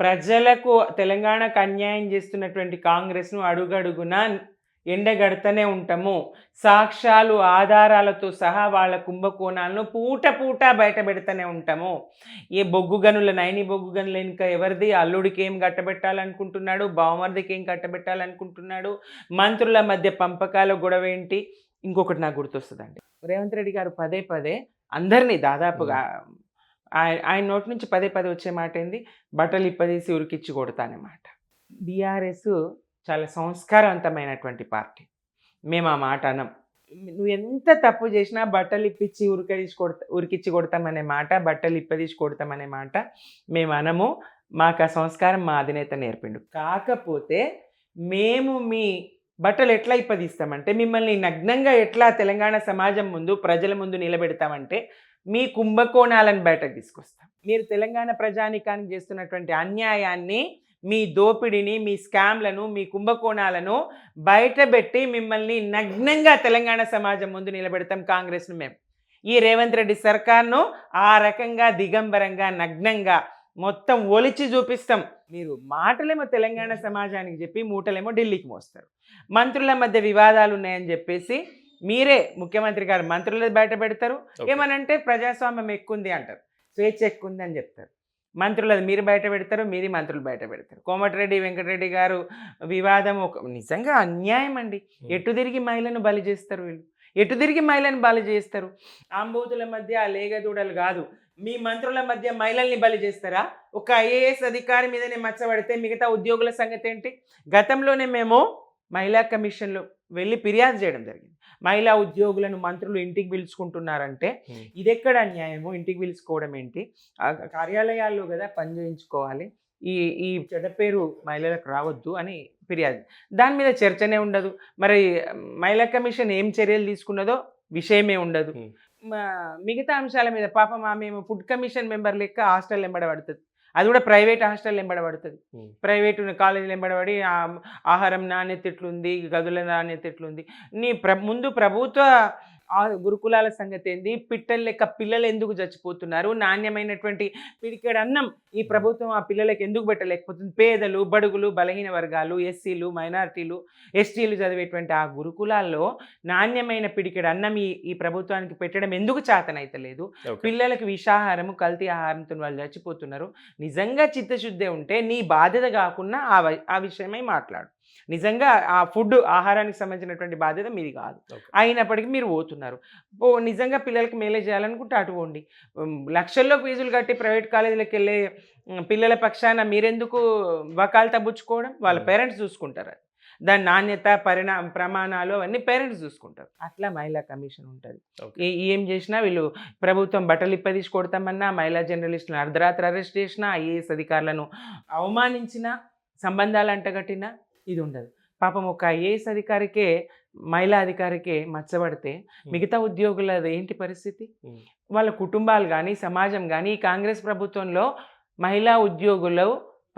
ప్రజలకు తెలంగాణకు అన్యాయం చేస్తున్నటువంటి కాంగ్రెస్ను అడుగడుగున ఎండగడుతూనే ఉంటాము. సాక్ష్యాలు ఆధారాలతో సహా వాళ్ళ కుంభకోణాలను పూట పూట బయట పెడుతూనే ఉంటాము. ఏ బొగ్గు గనుల, నైని బొగ్గు గనుల ఇంకా ఎవరిది, అల్లుడికి ఏం కట్టబెట్టాలనుకుంటున్నాడు, బావమరిదికి ఏం కట్టబెట్టాలనుకుంటున్నాడు, మంత్రుల మధ్య పంపకాల గొడవ ఏంటి. ఇంకొకటి నాకు గుర్తొస్తుందండి, రేవంత్ రెడ్డి గారు పదే పదే అందరినీ దాదాపుగా ఆయన నోటి నుంచి పదే పదే వచ్చే మాట ఏంది, బట్టలు ఇప్పదీసి ఉరికిచ్చి కొడతానే మాట. బీఆర్ఎస్ చాలా సంస్కారవంతమైనటువంటి పార్టీ, మేము ఆ మాట అనం. నువ్వు ఎంత తప్పు చేసినా బట్టలు ఇప్పించి ఉరికిచ్చి కొడతామనే మాట, బట్టలు ఇప్పదీసి కొడతామనే మాట మేము అనము. మాకు ఆ సంస్కారం మా అధినేత నేర్పిండు. కాకపోతే మేము మీ బట్టలు ఎట్లా ఇప్పదీస్తామంటే, మిమ్మల్ని నగ్నంగా ఎట్లా తెలంగాణ సమాజం ముందు, ప్రజల ముందు నిలబెడతామంటే మీ కుంభకోణాలను బయటకు తీసుకొస్తాం. మీరు తెలంగాణ ప్రజానికానికి చేస్తున్నటువంటి అన్యాయాన్ని, మీ దోపిడిని, మీ స్కామ్లను, మీ కుంభకోణాలను బయటపెట్టి మిమ్మల్ని నగ్నంగా తెలంగాణ సమాజం ముందు నిలబెడతాం కాంగ్రెస్ను మేము. ఈ రేవంత్ రెడ్డి సర్కార్ను ఆ రకంగా దిగంబరంగా నగ్నంగా మొత్తం ఒలిచి చూపిస్తాం. మీరు మాటలేమో తెలంగాణ సమాజానికి చెప్పి మూటలేమో ఢిల్లీకి మోస్తారు. మంత్రుల మధ్య వివాదాలు ఉన్నాయని చెప్పేసి మీరే ముఖ్యమంత్రి గారు మంత్రులు బయట పెడతారు. ఏమనంటే ప్రజాస్వామ్యం ఎక్కువ ఉంది అంటారు, స్వేచ్ఛ ఎక్కువ ఉంది అని చెప్తారు. మంత్రులది మీరు బయట పెడతారు, మీది మంత్రులు బయట పెడతారు. కోమటిరెడ్డి వెంకటరెడ్డి గారు వివాదం నిజంగా అన్యాయం అండి. ఎటు తిరిగి మహిళను బలి చేస్తారు వీళ్ళు, ఎటు తిరిగి మహిళను బలి చేస్తారు. ఆంబోతుల మధ్య లేగదూడలు కాదు, మీ మంత్రుల మధ్య మహిళల్ని బలి చేస్తారా? ఒక ఐఏఎస్ అధికారి మీదనే మచ్చబడితే మిగతా ఉద్యోగుల సంగతి ఏంటి? గతంలోనే మేము మహిళా కమిషన్లో వెళ్ళి ఫిర్యాదు చేయడం జరిగింది. మహిళా ఉద్యోగులను మంత్రులు ఇంటికి పిలుచుకుంటున్నారంటే ఇది ఎక్కడ అన్యాయము? ఇంటికి పిలుచుకోవడం ఏంటి? కార్యాలయాల్లో కదా పని చేయించుకోవాలి, ఈ చెడ్డ పేరు మహిళలకు రావద్దు అని ఫిర్యాదు. దాని మీద చర్చనే ఉండదు. మరి మహిళా కమిషన్ ఏం చర్యలు తీసుకున్నదో విషయమే ఉండదు. మిగతా అంశాల మీద పాపం మేము ఫుడ్ కమిషన్ మెంబర్ లెక్క హాస్టల్ ఎంబడబడుతుంది. అది కూడా ప్రైవేట్ హాస్టల్ ఎంబడబడుతుంది. ప్రైవేట్ కాలేజీలు ఎంబడబడి ఆహారం నాణ్యత ఎట్లుంది, గదుల నాణ్యత ఎట్లుంది. ముందు ప్రభుత్వ గురుకులాల సంగతి ఏంది, పిట్టల లెక్క పిల్లలు ఎందుకు చచ్చిపోతున్నారు, నాణ్యమైనటువంటి పిడికెడు అన్నం ఈ ప్రభుత్వం ఆ పిల్లలకి ఎందుకు పెట్టలేకపోతుంది? పేదలు, బడుగులు, బలహీన వర్గాలు, ఎస్సీలు, మైనారిటీలు, ఎస్టీలు చదివేటువంటి ఆ గురుకులాల్లో నాణ్యమైన పిడికెడు అన్నం ఈ ప్రభుత్వానికి పెట్టడం ఎందుకు చేతనైతలేదు? పిల్లలకి విషాహారము, కల్తీ ఆహారంతో వాళ్ళు చచ్చిపోతున్నారు. నిజంగా చిత్తశుద్ధి ఉంటే నీ బాధ్యత కాకుండా ఆ విషయమై మాట్లాడు. నిజంగా ఆ ఫుడ్ ఆహారానికి సంబంధించినటువంటి బాధ్యత మీది కాదు, అయినప్పటికీ మీరు పోతున్నారు. నిజంగా పిల్లలకి మేలే చేయాలనుకుంటే అటు పోండి. లక్షల్లో ఫీజులు కట్టి ప్రైవేట్ కాలేజీలకు వెళ్ళే పిల్లల పక్షాన మీరెందుకు వకాలు తబ్బుచ్చుకోవడం? వాళ్ళ పేరెంట్స్ చూసుకుంటారు. దాని నాణ్యత, ప్రమాణాలు అవన్నీ పేరెంట్స్ చూసుకుంటారు. అట్లా మహిళా కమిషన్ ఉంటుంది. ఏం చేసినా వీళ్ళు ప్రభుత్వం బట్టలు ఇప్పదీసి కొడతామన్నా, మహిళా జర్నలిస్టులను అర్ధరాత్రి అరెస్ట్ చేసినా, ఐఏఎస్ అధికారులను అవమానించినా, సంబంధాలు అంటగట్టినా ఇది ఉండదు. పాపం ఒక ఐఏఎస్ అధికారికే, మహిళా అధికారికే మచ్చబడితే మిగతా ఉద్యోగులది ఏంటి పరిస్థితి? వాళ్ళ కుటుంబాలు కానీ, సమాజం కానీ, కాంగ్రెస్ ప్రభుత్వంలో మహిళా ఉద్యోగుల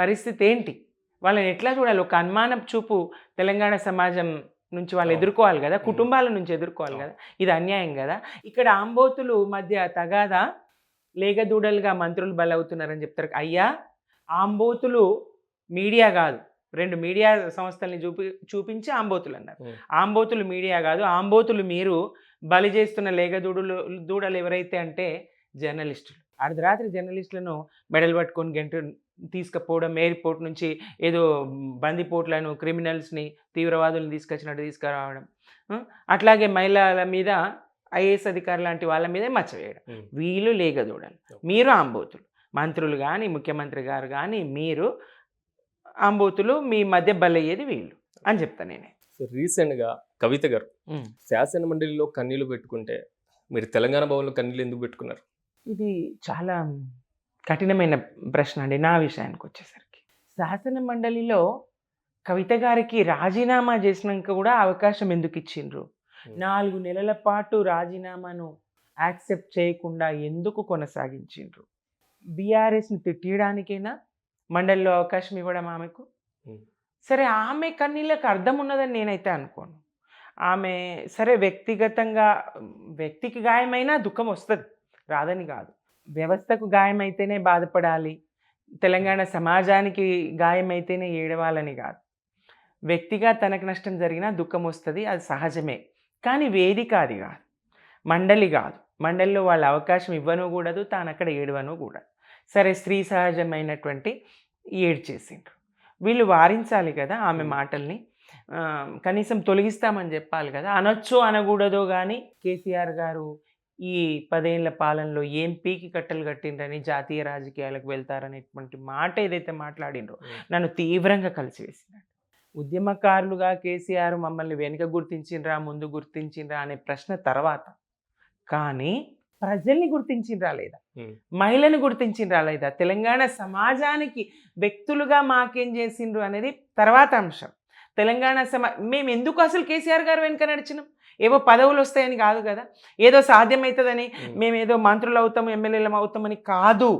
పరిస్థితి ఏంటి? వాళ్ళని ఎట్లా చూడాలి? ఒక అనుమానం చూపు తెలంగాణ సమాజం నుంచి వాళ్ళు ఎదుర్కోవాలి కదా, కుటుంబాల నుంచి ఎదుర్కోవాలి కదా. ఇది అన్యాయం కదా. ఇక్కడ ఆంబోతులు మధ్య తగాదా, లేగదూడలుగా మంత్రులు బలవుతున్నారని చెప్తారు. అయ్యా, ఆంబోతులు మీడియా కాదు, 2 మీడియా సంస్థల్ని చూపించి ఆంబోతులు అన్నారు. ఆంబోతులు మీడియా కాదు, ఆంబోతులు మీరు బలి చేస్తున్న దూడలు ఎవరైతే అంటే జర్నలిస్టులు. అర్ధరాత్రి జర్నలిస్టులను మెడలు పట్టుకొని తీసుకుపోవడం, ఎయిర్పోర్ట్ నుంచి ఏదో బందిపోట్లను, క్రిమినల్స్ని, తీవ్రవాదులను తీసుకొచ్చినట్టు తీసుకురావడం, అట్లాగే మహిళల మీద ఐఏఎస్ అధికారులు లాంటి వాళ్ళ మీదే మచ్చ వేయడం. వీళ్ళు లేగదూడలు, మీరు ఆంబోతులు, మంత్రులు కానీ ముఖ్యమంత్రి గారు కానీ మీరు ఆంబోతులు, మీ మధ్య బలయ్యేది వీళ్ళు అని చెప్తాను నేనే. సో రీసెంట్గా కవిత గారు శాసన మండలిలో కన్నీళ్లు పెట్టుకుంటే మీరు తెలంగాణ భవన్లో కన్నీళ్ళు ఎందుకు పెట్టుకున్నారు? ఇది చాలా కఠినమైన ప్రశ్న అండి. నా విషయానికి వచ్చేసరికి శాసన మండలిలో కవిత గారికి రాజీనామా చేసినాక కూడా అవకాశం ఎందుకు ఇచ్చిండ్రు? 4 నెలల పాటు రాజీనామాను యాక్సెప్ట్ చేయకుండా ఎందుకు కొనసాగించిండ్రు? బీఆర్ఎస్ని తిట్టడానికైనా మండలిలో అవకాశం ఇవ్వడం ఆమెకు? సరే, ఆమె కన్నీళ్ళకి అర్థం ఉన్నదని నేనైతే అనుకోను. ఆమె సరే వ్యక్తికి గాయమైనా దుఃఖం వస్తుంది, రాదని కాదు. వ్యవస్థకు గాయమైతేనే బాధపడాలి, తెలంగాణ సమాజానికి గాయమైతేనే ఏడవాలని కాదు. వ్యక్తిగా తనకు నష్టం జరిగినా దుఃఖం వస్తుంది, అది సహజమే. కానీ వేదిక అది కాదు, మండలి కాదు. మండలిలో వాళ్ళ అవకాశం ఇవ్వను కూడదు, తాను అక్కడ ఏడవను కూడా. సరే, స్త్రీ సహజమైనటువంటి ఏడ్చేసిండ్రు. వీళ్ళు వారించాలి కదా ఆమె మాటల్ని, కనీసం తొలగిస్తామని చెప్పాలి కదా. అనొచ్చో అనకూడదో కానీ కేసీఆర్ గారు ఈ 10 ఏళ్ల పాలనలో ఏం పీకి కట్టలు కట్టిండ్రని, జాతీయ రాజకీయాలకు వెళ్తారనేటువంటి మాట ఏదైతే మాట్లాడిండ్రో నన్ను తీవ్రంగా కలిసివేసింది. ఉద్యమకారులుగా కేసీఆర్ మమ్మల్ని వెనుక గుర్తించిండ్రా, ముందు గుర్తించిండ్రా అనే ప్రశ్న తర్వాత, కానీ ప్రజల్ని గుర్తించిండ్రా లేదా, మహిళను గుర్తించిండ్రా లేదా, తెలంగాణ సమాజానికి వ్యక్తులుగా మాకేం చేసిండ్రు అనేది తర్వాత అంశం. తెలంగాణ మేము ఎందుకు అసలు కేసీఆర్ గారు వెనుక నడిచినాం? ఏవో పదవులు వస్తాయని కాదు కదా, ఏదో సాధ్యమవుతుందని, మేమేదో మంత్రులు అవుతాం, ఎమ్మెల్యేలు అవుతామని కాదు.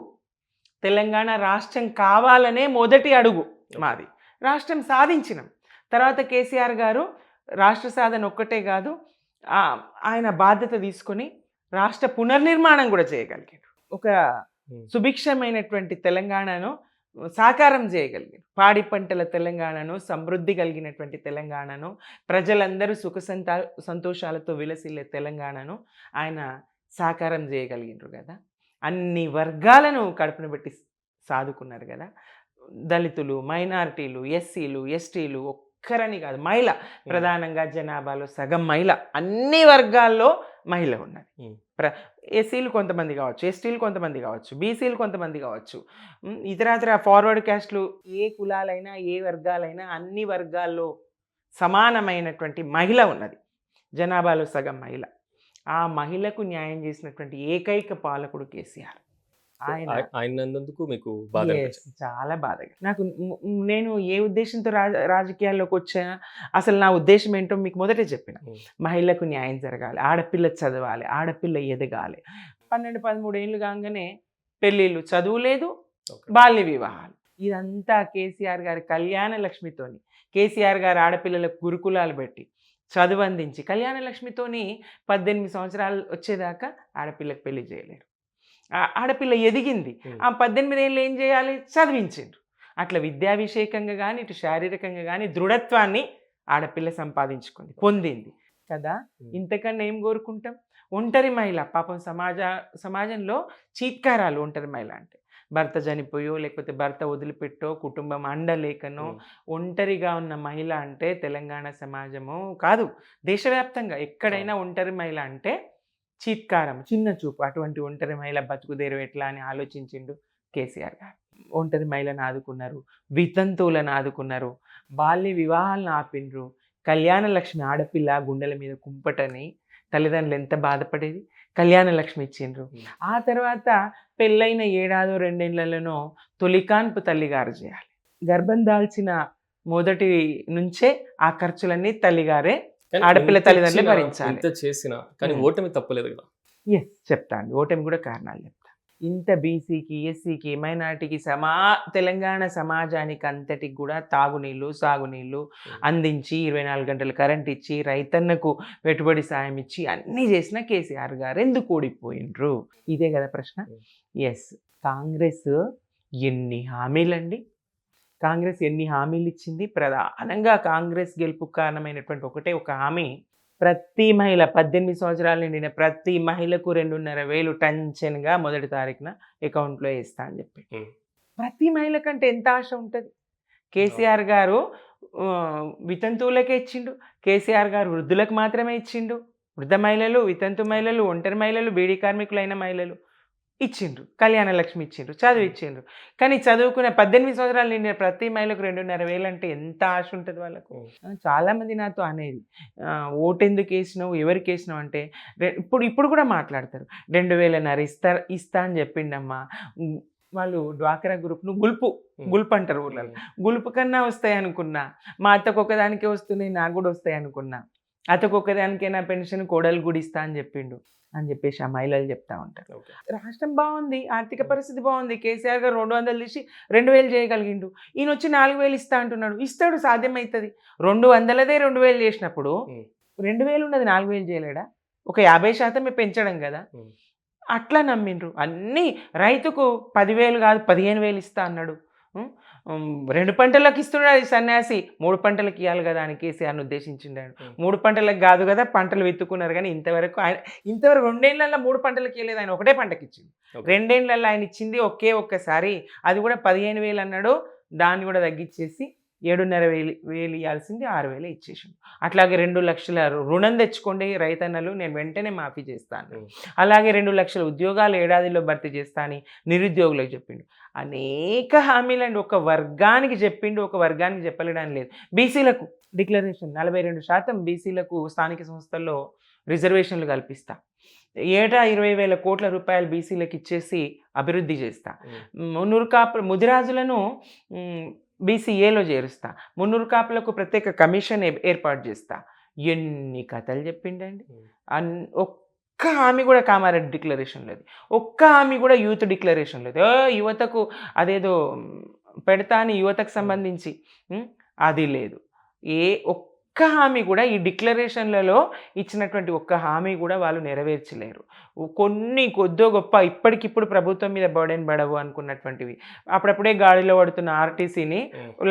తెలంగాణ రాష్ట్రం కావాలనే మొదటి అడుగు మాది. రాష్ట్రం సాధించినాం. తర్వాత కేసీఆర్ గారు రాష్ట్ర సాధన ఒక్కటే కాదు, ఆయన బాధ్యత తీసుకొని రాష్ట్ర పునర్నిర్మాణం కూడా చేయగలిగారు. ఒక సుభిక్షమైనటువంటి తెలంగాణను సాకారం చేయగలిగారు. పాడి పంటల తెలంగాణను, సమృద్ధి కలిగినటువంటి తెలంగాణను, ప్రజలందరూ సుఖ సంతోషాలతో విలసిల్లే తెలంగాణను ఆయన సాకారం చేయగలిగినారు కదా. అన్ని వర్గాలను కడుపున పెట్టి సాదుకున్నారు కదా. దళితులు, మైనారిటీలు, ఎస్సీలు, ఎస్టీలు ఒక్కరని కాదు, మహిళ ప్రధానంగా జనాభాలో సగం మహిళ, అన్ని వర్గాల్లో మహిళ ఉన్నది. ఎస్సీలు కొంతమంది కావచ్చు, ఎస్టీలు కొంతమంది కావచ్చు, బీసీలు కొంతమంది కావచ్చు, ఇతర ఫార్వర్డ్ క్యాస్ట్లు, ఏ కులాలైనా ఏ వర్గాలైనా అన్ని వర్గాల్లో సమానమైనటువంటి మహిళ ఉన్నది. జనాభాలో సగం మహిళ. ఆ మహిళకు న్యాయం చేసినటువంటి ఏకైక పాలకుడు కేసీఆర్. ఆయనందుకు మీకు బాధ? చాలా బాధగా. నేను ఏ ఉద్దేశంతో రాజకీయాల్లోకి వచ్చా, అసలు నా ఉద్దేశం ఏంటో మీకు మొదటే చెప్పిన. మహిళకు న్యాయం జరగాలి, ఆడపిల్ల చదవాలి, ఆడపిల్ల ఎదగాలి. 12-13 ఏళ్ళు కాగానే పెళ్ళిళ్ళు, చదువు లేదు, బాల్య వివాహాలు. ఇదంతా కేసీఆర్ గారి కళ్యాణ లక్ష్మితోని, కేసీఆర్ గారు ఆడపిల్లలకు గురుకులాలు పెట్టి చదువు అందించి కళ్యాణ లక్ష్మితోని 18 సంవత్సరాలు వచ్చేదాకా ఆడపిల్లకు పెళ్లి చేయలేరు. ఆడపిల్ల ఎదిగింది, ఆ 18 ఏళ్ళు ఏం చేయాలి? చదివించిండ్రు. అట్లా విద్యాభిషేకంగా కానీ, ఇటు శారీరకంగా కానీ దృఢత్వాన్ని ఆడపిల్ల సంపాదించుకుంది, పొందింది కదా. ఇంతకన్నా ఏం కోరుకుంటాం? ఒంటరి మహిళ పాపం సమాజంలో చీత్కారాలు. ఒంటరి మహిళ అంటే భర్త చనిపోయో, లేకపోతే భర్త వదిలిపెట్టో, కుటుంబం అండలేకనో ఒంటరిగా ఉన్న మహిళ అంటే తెలంగాణ సమాజము కాదు, దేశవ్యాప్తంగా ఎక్కడైనా ఒంటరి మహిళ అంటే చీత్కారం, చిన్న చూపు. అటువంటి ఒంటరి మహిళ బతుకుదేరు ఎట్లా అని ఆలోచించిండు కేసీఆర్ గారు. ఒంటరి మహిళను ఆదుకున్నారు, వితంతువులను ఆదుకున్నారు, బాల్య వివాహాలను ఆపిండ్రు. కళ్యాణ లక్ష్మి, ఆడపిల్ల గుండెల మీద కుంపటని తల్లిదండ్రులు ఎంత బాధపడేది, కళ్యాణ లక్ష్మి ఇచ్చిండ్రు. ఆ తర్వాత పెళ్ళైన 1-2 ఏళ్లలోనో తొలికాన్పు తల్లిగారు చేయాలి. గర్భం దాల్చిన మొదటి నుంచే ఆ ఖర్చులన్నీ తల్లిగారే, ఆడపిల్ల తల్లిదండ్రులే భరించాలి. చేసిన కానీ ఓటమి తప్పలేదు కదా. చెప్తాను, ఓటమి కూడా కారణాలు చెప్తాను. ఇంత బీసీకి, ఎస్సీకి, మైనార్టీకి, తెలంగాణ సమాజానికి అంతటికి కూడా తాగునీళ్ళు, సాగునీళ్ళు అందించి, 24 గంటలు కరెంట్ ఇచ్చి, రైతన్నకు పెట్టుబడి సాయం ఇచ్చి అన్నీ చేసిన కేసీఆర్ గారు ఎందుకు ఓడిపోయిండ్రు? ఇదే కదా ప్రశ్న. కాంగ్రెస్ ఎన్ని హామీలండి, కాంగ్రెస్ ఎన్ని హామీలు ఇచ్చింది? ప్రధానంగా కాంగ్రెస్ గెలుపుకు కారణమైనటువంటి ఒక హామీ, ప్రతి మహిళ 18 సంవత్సరాలు నిండిన ప్రతి మహిళకు 2,500 టెన్షన్గా మొదటి తారీఖున అకౌంట్లో వేస్తా అని చెప్పి. ప్రతి మహిళ కంటే ఎంత ఆశ ఉంటుంది. కేసీఆర్ గారు వితంతువులకే ఇచ్చిండు. కేసీఆర్ గారు వృద్ధులకు మాత్రమే ఇచ్చిండు. వృద్ధ మహిళలు, వితంతు మహిళలు, ఒంటరి మహిళలు, బీడీ కార్మికులైన మహిళలు ఇచ్చిండ్రు. కళ్యాణ లక్ష్మి ఇచ్చిండ్రు, చదువు ఇచ్చిండ్రు. కానీ చదువుకునే 18 సంవత్సరాలు నిండిన ప్రతి మహిళకు 2,500,000 అంటే ఎంత ఆశ ఉంటుంది వాళ్ళకు. చాలామంది నాతో అనేది ఓటెందుకు వేసినావు, ఎవరికి వేసినావు అంటే ఇప్పుడు కూడా మాట్లాడతారు. 2,500 ఇస్తా అని చెప్పిండమ్మా. వాళ్ళు డ్వాక్రా గ్రూప్ను గుల్పు అంటారు ఊళ్ళలో. గుల్పు కన్నా వస్తాయి అనుకున్నా, మా అత్తకు ఒకదానికే వస్తున్నాయి, నాకు కూడా వస్తాయి అనుకున్నా. అతకు ఒకదానికే నా పెన్షన్ కోడలు కూడా ఇస్తా అని చెప్పిండు అని చెప్పేసి ఆ మహిళలు చెప్తా ఉంటారు. రాష్ట్రం బాగుంది, ఆర్థిక పరిస్థితి బాగుంది. కేసీఆర్ గారు 200 తీసి 2,000 చేయగలిగిండు. ఈయన వచ్చి 4,000 ఇస్తా అంటున్నాడు. ఇస్తాడు, సాధ్యమవుతుంది. 200దే 2,000 చేసినప్పుడు 2,000 ఉన్నది 4,000 చేయలేడా? ఒక 50% పెంచడం కదా. అట్లా నమ్మిండ్రు. అన్నీ రైతుకు 10,000 కాదు 15,000 ఇస్తా అన్నాడు. 2 పంటలకు ఇస్తున్నాడు ఈ సన్యాసి, 3 పంటలకు ఇవ్వాలి కదా అని కేసీఆర్ని ఉద్దేశించిండాడు. 3 పంటలకు కాదు కదా, పంటలు వెతుక్కున్నారు. కానీ ఇంతవరకు 2 ఏళ్ళల్లో 3 పంటలకు ఇవ్వలేదు, ఆయన ఒకటే పంటకి ఇచ్చింది. 2 ఏళ్ళల్లో ఆయన ఇచ్చింది ఒక్కసారి, అది కూడా 15,000 అన్నాడు. దాన్ని కూడా తగ్గించేసి 7,500 ఇవ్వాల్సింది 6,000 ఇచ్చేసిండు. అట్లాగే 2 లక్షల రుణం తెచ్చుకోండి రైతన్నలు, నేను వెంటనే మాఫీ చేస్తాను. అలాగే 2 లక్షల ఉద్యోగాలు ఏడాదిలో భర్తీ చేస్తా అని నిరుద్యోగులకు చెప్పిండు. అనేక హామీలండి. ఒక వర్గానికి చెప్పిండు, ఒక వర్గానికి చెప్పలేడానికి లేదు. బీసీలకు డిక్లరేషన్ 42% బీసీలకు స్థానిక సంస్థల్లో రిజర్వేషన్లు కల్పిస్తా. ఏటా 20,000 కోట్ల రూపాయలు బీసీలకు ఇచ్చేసి అభివృద్ధి చేస్తా. ముదిరాజులను బీసీఏలో చేరుస్తా. మున్నూరు కాపులకు ప్రత్యేక కమిషన్ ఏర్పాటు చేస్తా. ఎన్ని కథలు చెప్పిండండి. ఒక్క హామీ కూడా కామారెడ్డి డిక్లరేషన్ లేదు. ఒక్క హామీ కూడా యూత్ డిక్లరేషన్ లేదు. యువతకు అదేదో పెడతా అని యువతకు సంబంధించి అది లేదు. ఒక్క హామీ కూడా ఈ డిక్లరేషన్లలో ఇచ్చినటువంటి ఒక్క హామీ కూడా వాళ్ళు నెరవేర్చలేరు. కొద్దో గొప్ప ఇప్పటికిప్పుడు ప్రభుత్వం మీద బర్డెన్ పడవు అనుకున్నటువంటివి, అప్పుడప్పుడే గాడిలో పడుతున్న ఆర్టీసీని,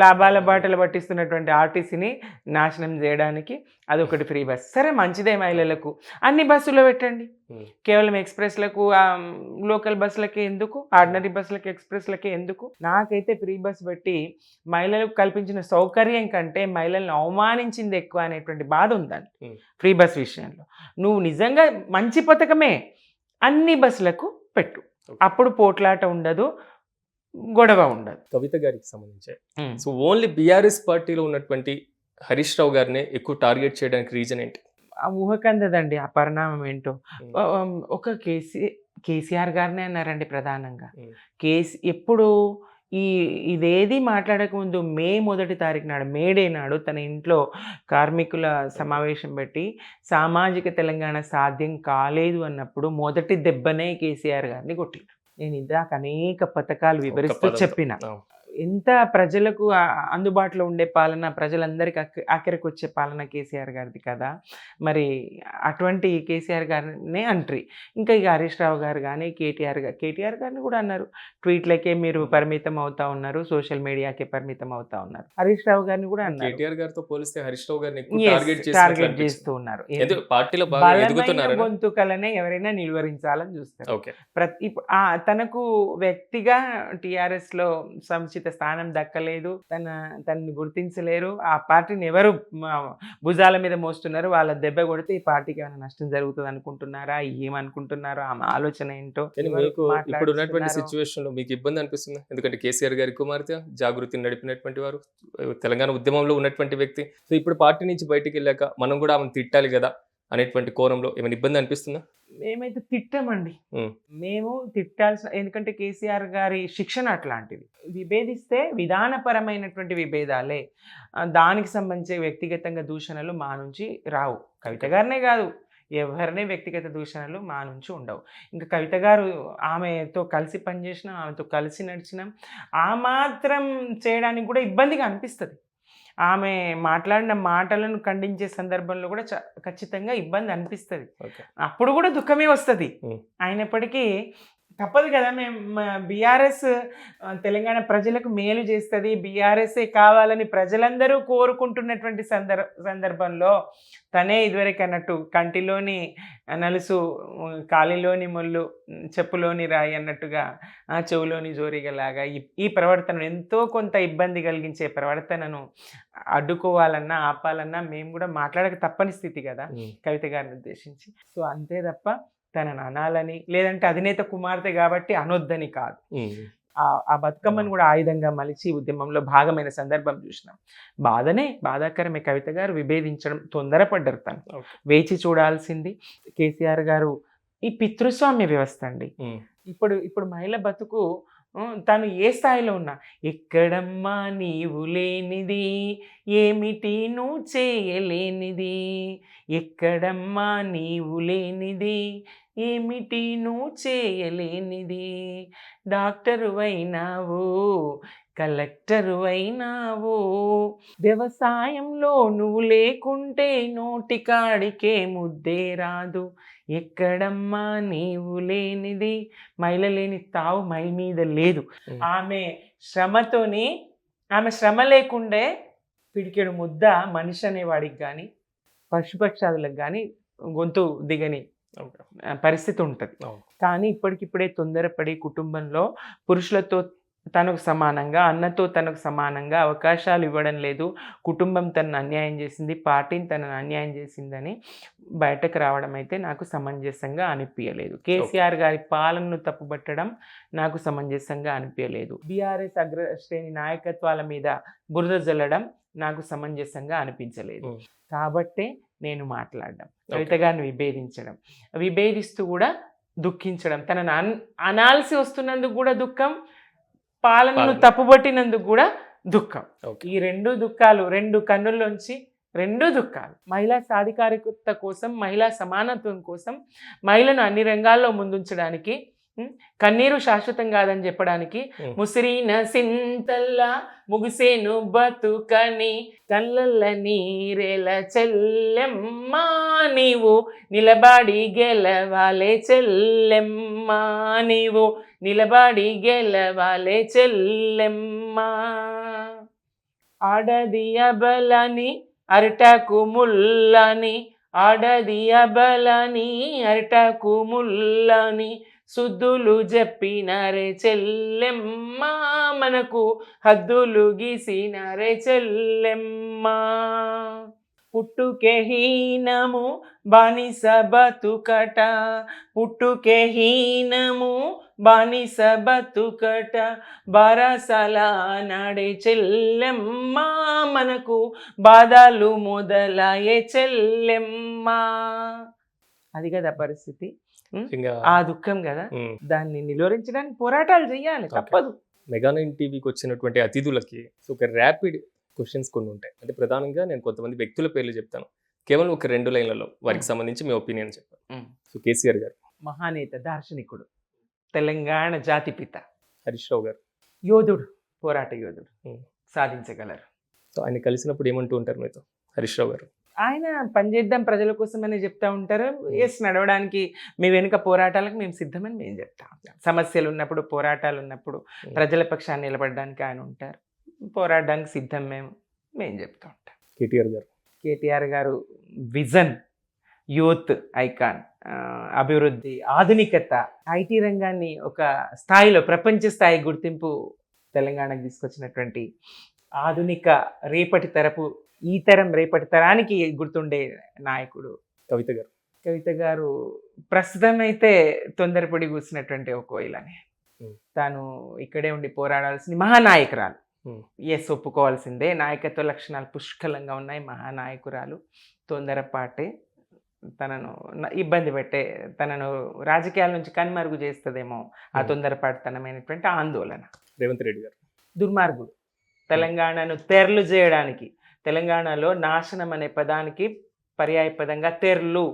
లాభాల బాటలు పట్టిస్తున్నటువంటి ఆర్టీసీని నాశనం చేయడానికి అదొకటి ఫ్రీ బస్. సరే, మంచిదే. మహిళలకు అన్ని బస్సులో పెట్టండి. కేవలం ఎక్స్ప్రెస్లకు, లోకల్ బస్సులకే ఎందుకు, ఆర్డినరీ బస్సులకి, ఎక్స్ప్రెస్లకే ఎందుకు? నాకైతే ఫ్రీ బస్ పెట్టి మహిళలకు కల్పించిన సౌకర్యం కంటే మహిళలను అవమానించింది ఎక్కువ అనేటువంటి బాధ ఉందండి ఫ్రీ బస్ విషయంలో. నువ్వు నిజంగా మంచి పథకమే అన్ని బస్సులకు పెట్టు, అప్పుడు పోట్లాట ఉండదు, గొడవ ఉండదు. కవిత గారికి సంబంధించి సో ఓన్లీ బీఆర్ఎస్ పార్టీలో ఉన్నటువంటి హరీష్ రావు గారిని ఎక్కువ టార్గెట్ చేయడానికి రీజన్ ఏంటి? ఆ ఊహకందదండి ఆ పరిణామం ఏంటో. ఒక కేసీఆర్ గారినే అన్నారండి ప్రధానంగా. ఎప్పుడు ఇదేది మాట్లాడకముందు మే 1 తారీఖు నాడు, మేడే నాడు తన ఇంట్లో కార్మికుల సమావేశం పెట్టి సామాజిక తెలంగాణ సాధ్యం కాలేదు అన్నప్పుడు మొదటి దెబ్బనే కేసీఆర్ గారిని కొట్టిండు. నేను ఇందాక అనేక పథకాలు వివరిస్తూ చెప్పిన, ఎంత ప్రజలకు అందుబాటులో ఉండే పాలన, ప్రజలందరికీ ఆఖరికి వచ్చే పాలన కేసీఆర్ గారిది కదా. మరి అటువంటి కేసీఆర్ గారినే అంటారు. ఇంకా ఇక హరీష్ రావు గారు కానీ కేటీఆర్ గారిని కూడా అన్నారు, ట్వీట్లకే మీరు పరిమితం అవుతా ఉన్నారు, సోషల్ మీడియాకే పరిమితం అవుతా ఉన్నారు. హరీష్ రావు గారిని కూడా అన్నారు. కేటీఆర్ గారితో పోలిస్తే హరీష్ రావు గారిని టార్గెట్ చేస్తూ ఉన్నారు. గొంతుకలనే ఎవరైనా నిలువరించాలని చూస్తారు. తనకు వ్యక్తిగా టీఆర్ఎస్ లో సముచిత స్థానం దక్కలేదు, తనని గుర్తించలేరు, ఆ పార్టీని ఎవరు భుజాల మీద మోస్తున్నారు, వాళ్ళ దెబ్బ కొడితే ఈ పార్టీకి ఏమైనా నష్టం జరుగుతుంది అనుకుంటున్నారా, ఏమనుకుంటున్నారో ఆమె ఆలోచన ఏంటో. ఇప్పుడు ఉన్నటువంటి సిచ్యువేషన్ లో మీకు ఇబ్బంది అనిపిస్తుంది? ఎందుకంటే కేసీఆర్ గారి కుమార్తె జాగృతిని నడిపినటువంటి వారు, తెలంగాణ ఉద్యమంలో ఉన్నటువంటి వ్యక్తి. సో ఇప్పుడు పార్టీ నుంచి బయటికి వెళ్ళాక మనం కూడా ఆమెను తిట్టాలి కదా అనేటువంటి కోణంలో ఏమైనా ఇబ్బంది అనిపిస్తుందా? మేమైతే తిట్టామండి. మేము తిట్టాల్సిన, ఎందుకంటే కేసీఆర్ గారి శిక్షణ అట్లాంటిది. విభేదిస్తే విధానపరమైనటువంటి విభేదాలే, దానికి సంబంధించి వ్యక్తిగతంగా దూషణలు మా నుంచి రావు. కవిత గారినే కాదు, ఎవరినే వ్యక్తిగత దూషణలు మా నుంచి ఉండవు. ఇంకా కవిత గారు ఆమెతో కలిసి పనిచేసినాం, ఆమెతో కలిసి నడిచినాం, ఆ మాత్రం చేయడానికి కూడా ఇబ్బందిగా అనిపిస్తుంది. ఆమె మాట్లాడిన మాటలను ఖండించే సందర్భంలో కూడా ఖచ్చితంగా ఇబ్బంది అనిపిస్తుంది. అప్పుడు కూడా దుఃఖమే వస్తుంది. అయినప్పటికీ తప్పదు కదా. మేము బీఆర్ఎస్ తెలంగాణ ప్రజలకు మేలు చేస్తుంది, బీఆర్ఎస్ఏ కావాలని ప్రజలందరూ కోరుకుంటున్నటువంటి సందర్భంలో తనే ఇదివరకు అన్నట్టు కంటిలోని నలుసు కాలిలోని ముళ్ళు చెప్పులోని రాయి అన్నట్టుగా చెవులోని జోరిగలాగా ఈ ప్రవర్తన ఎంతో కొంత ఇబ్బంది కలిగించే ప్రవర్తనను అడ్డుకోవాలన్నా ఆపాలన్నా మేము కూడా మాట్లాడక తప్పని స్థితి కదా కవిత గారిని ఉద్దేశించి. సో అంతే తప్ప తనను అనాలని లేదంటే అధినేత కుమార్తె కాబట్టి అనొద్దని కాదు. ఆ బతుకమ్మను కూడా ఆయుధంగా మలిచి ఉద్యమంలో భాగమైన సందర్భం చూసినాం. బాధాకరమే కవిత గారు విభేదించడం, తొందరపడ్డారు. తను వేచి చూడాల్సింది. కేసీఆర్ గారు ఈ పితృస్వామ్య వ్యవస్థ అండి. ఇప్పుడు మహిళ బతుకు తను ఏ స్థాయిలో ఉన్నా, ఎక్కడమ్మా నీవు లేనిది, ఏమిటి నువ్వు చేయలేనిది, ఎక్కడమ్మా నీవు లేనిది, ఏమిటి నువ్వు చేయలేనిది, డాక్టరు అయినావు, కలెక్టరు అయినావు, వ్యవసాయంలో నువ్వు లేకుంటే నోటికాడికే ముద్దే రాదు, ఎక్కడమ్మా నీవు లేనిది. మహిళ లేని తావు మై మీద లేదు. ఆమె శ్రమ లేకుండే పిడికెడు ముద్ద మనిషి అనేవాడికి కానీ పశుపక్షాదులకు కానీ గొంతు దిగని పరిస్థితి ఉంటుంది. కానీ ఇప్పటికిప్పుడే తొందరపడి కుటుంబంలో పురుషులతో తనకు సమానంగా, అన్నతో తనకు సమానంగా అవకాశాలు ఇవ్వడం లేదు, కుటుంబం తనను అన్యాయం చేసింది, పార్టీని తనను అన్యాయం చేసిందని బయటకు రావడం అయితే నాకు సమంజసంగా అనిపించలేదు. కేసీఆర్ గారి పాలనను తప్పుపట్టడం నాకు సమంజసంగా అనిపించలేదు. బీఆర్ఎస్ అగ్రశ్రేణి నాయకత్వాల మీద బురద జల్లడం నాకు సమంజసంగా అనిపించలేదు. కాబట్టే నేను మాట్లాడడం, కవిత గారిని విభేదిస్తూ కూడా దుఃఖించడం, తనను అనాల్సి వస్తున్నందుకు కూడా దుఃఖం, పాలనను తప్పుబట్టినందుకు కూడా దుఃఖం. ఈ రెండు దుఃఖాలు, రెండు కన్నుల్లోంచి రెండు దుఃఖాలు. మహిళా సాధికారికత కోసం, మహిళా సమానత్వం కోసం, మహిళను అన్ని రంగాల్లో ముందుంచడానికి, కన్నీరు శాశ్వతం కాదని చెప్పడానికి, ముసిరిన సింతల్లా ముగిసేను బతుకని కళ్ళల్ల నీరెల చెల్లెమ్మా, నీవు నిలబడి గెలవాలే చెల్లెమ్మా, నీవు నిలబడి గెలవాలే చెల్లెమ్మా, ఆడది అబలని అరటకు ముల్లని, ఆడది అబలని అరటకు ముల్లని, సుద్దులు చెప్పినారే చెల్లెమ్మా, మనకు హద్దులు గీసినారే చెల్లెమ్మా, పుట్టుకే హీనము బానిస బతుకట, పుట్టుకే హీనము బానిస బతుకట, బారసల నాడే చెల్లెమ్మా, మనకు బాధలు మొదలయ్యే చెల్లెమ్మా. అది కదా పరిస్థితి. ఆ దుఃఖం కదా, దాన్ని నిలువరించడానికి పోరాటాలు చేయాలి, తప్పదు. మెగా9 టీవీకి వచ్చినటువంటి అతిథులకి ఒక ర్యాపిడ్ క్వశ్చన్స్ కొన్ని ఉంటాయి. అంటే ప్రధానంగా నేను కొంతమంది వ్యక్తుల పేర్లు చెప్తాను, కేవలం ఒక 2 లైన్లలో వారికి సంబంధించి మీ ఒపీనియన్ చెప్పాను. సో కేసీఆర్ గారు మహానేత, దార్శనికుడు, తెలంగాణ జాతిపిత. హరీష్ రావు గారు యోధుడు, పోరాట యోధుడు, సాధించగలరు. సో ఆయన కలిసినప్పుడు ఏమంటూ ఉంటారు మీతో హరీష్ రావు గారు? ఆయన పనిచేద్దాం ప్రజల కోసం అని చెప్తా ఉంటారు. ఎస్, నడవడానికి మీ వెనుక పోరాటాలకు మేము సిద్ధమని మేము చెప్తాం. సమస్యలు ఉన్నప్పుడు, పోరాటాలు ఉన్నప్పుడు ప్రజల పక్షాన్ని నిలబడడానికి ఆయన ఉంటారు, పోరాడడానికి సిద్ధం మేము చెప్తూ ఉంటాం. కేటీఆర్ గారు విజన్, యూత్ ఐకాన్, అభివృద్ధి, ఆధునికత, ఐటీ రంగాన్ని ఒక స్థాయిలో, ప్రపంచ స్థాయి గుర్తింపు తెలంగాణకు తీసుకొచ్చినటువంటి ఆధునిక రేపటి తరపు, ఈ తరం రేపటి తరానికి గుర్తుండే నాయకుడు కవిత గారు. ప్రస్తుతం అయితే తొందరపడి కూర్చున్నటువంటి ఒక కోయిలనే, తాను ఇక్కడే ఉండి పోరాడాల్సింది, మహానాయకురాలు. ఎస్, ఒప్పుకోవాల్సిందే, నాయకత్వ లక్షణాలు పుష్కలంగా ఉన్నాయి, మహానాయకురాలు. తొందరపాటే తనను ఇబ్బంది పెట్టే, తనను రాజకీయాల నుంచి కనుమరుగు చేస్తుందేమో ఆ తొందరపాటుతనమైనటువంటి ఆందోళన. రేవంత్ రెడ్డి గారు దుర్మార్గుడు. తెలంగాణను తెరలు చేయడానికి, తెలంగాణలో నాశనం అనే పదానికి పర్యాయ పదంగా తెరలు,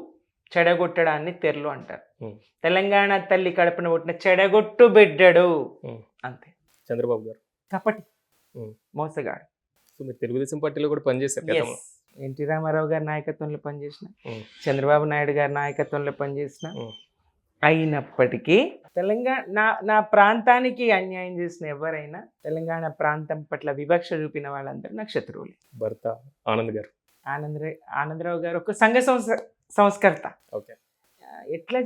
చెడగొట్టడాన్ని తెరలు అంటారు. తెలంగాణ తల్లి కడుపున పుట్టిన చెడగొట్టు బిడ్డడు, అంతే. చంద్రబాబు గారు కపటి, మోసగాడు. సో మీరు తెలుగుదేశం పార్టీలో కూడా పనిచేశారు. ఎన్టీ రామారావు గారి నాయకత్వంలో పనిచేసిన, చంద్రబాబు నాయుడు గారి నాయకత్వంలో పనిచేసిన. అయినప్పటికీ నా ప్రాంతానికి అన్యాయం చేసిన ఎవరైనా, తెలంగాణ ప్రాంతం పట్ల వివక్ష చూపిన వాళ్ళందరూ నాకు శత్రువులు. భర్త ఆనందరావు గారు ఒక సంఘ సంస్కర్త. ఎట్లా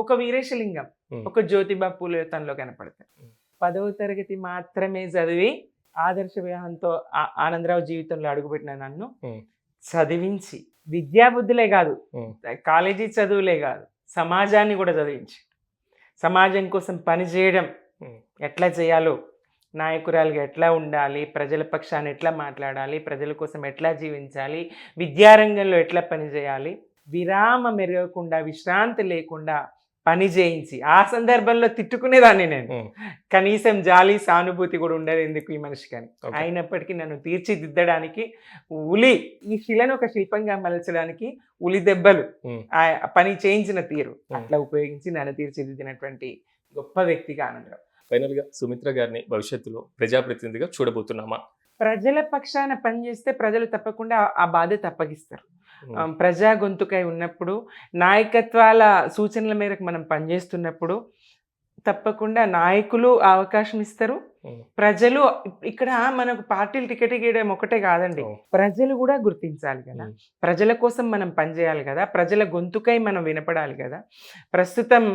ఒక వీరేశలింగం, ఒక జ్యోతిబా పూలే తనలో కనపడతాయి. 10వ తరగతి మాత్రమే చదివి ఆదర్శ వివాహంతో ఆనందరావు జీవితంలో అడుగుపెట్టిన నన్ను చదివించి, విద్యాబుద్ధులే కాదు, కాలేజీ చదువులే కాదు, సమాజాన్ని కూడా చదివించి, సమాజం కోసం పనిచేయడం ఎట్లా చేయాలో, నాయకురాలుగా ఎట్లా ఉండాలి, ప్రజల పక్షాన్ని ఎట్లా మాట్లాడాలి, ప్రజల కోసం ఎట్లా జీవించాలి, విద్యారంగంలో ఎట్లా పనిచేయాలి, విరామం ఎరగకుండా, విశ్రాంతి లేకుండా పని చేయించి, ఆ సందర్భంలో తిట్టుకునేదాన్ని నేను. కనీసం జాలి సానుభూతి కూడా ఉండదు ఎందుకు ఈ మనిషికి అని. అయినప్పటికీ నన్ను తీర్చిదిద్దడానికి ఈ శిలను ఒక శిల్పంగా మలచడానికి ఉలి దెబ్బలు, పని చేయించిన తీరు అట్లా ఉపయోగించి నన్ను తీర్చిదిద్దినటువంటి గొప్ప వ్యక్తిగా ఆనందరావు. ఫైనల్ గా సుమిత్ర గారిని భవిష్యత్తులో ప్రజాప్రతినిధిగా చూడబోతున్నామా? ప్రజల పక్షాన పనిచేస్తే ప్రజలు తప్పకుండా ఆ బాధ్యత అప్పగిస్తారు. ప్రజా గొంతుకై ఉన్నప్పుడు, నాయకత్వాల సూచనల మేరకు మనం పనిచేస్తున్నప్పుడు తప్పకుండా నాయకులు అవకాశం ఇస్తారు. ప్రజలు ఇక్కడ మనకు పార్టీలు టికెట్ ఇవ్వడం ఒకటే కాదండి, ప్రజలు కూడా గుర్తించాలి కదా, ప్రజల కోసం మనం పనిచేయాలి కదా, ప్రజల గొంతుకై మనం వినపడాలి కదా. ప్రస్తుతం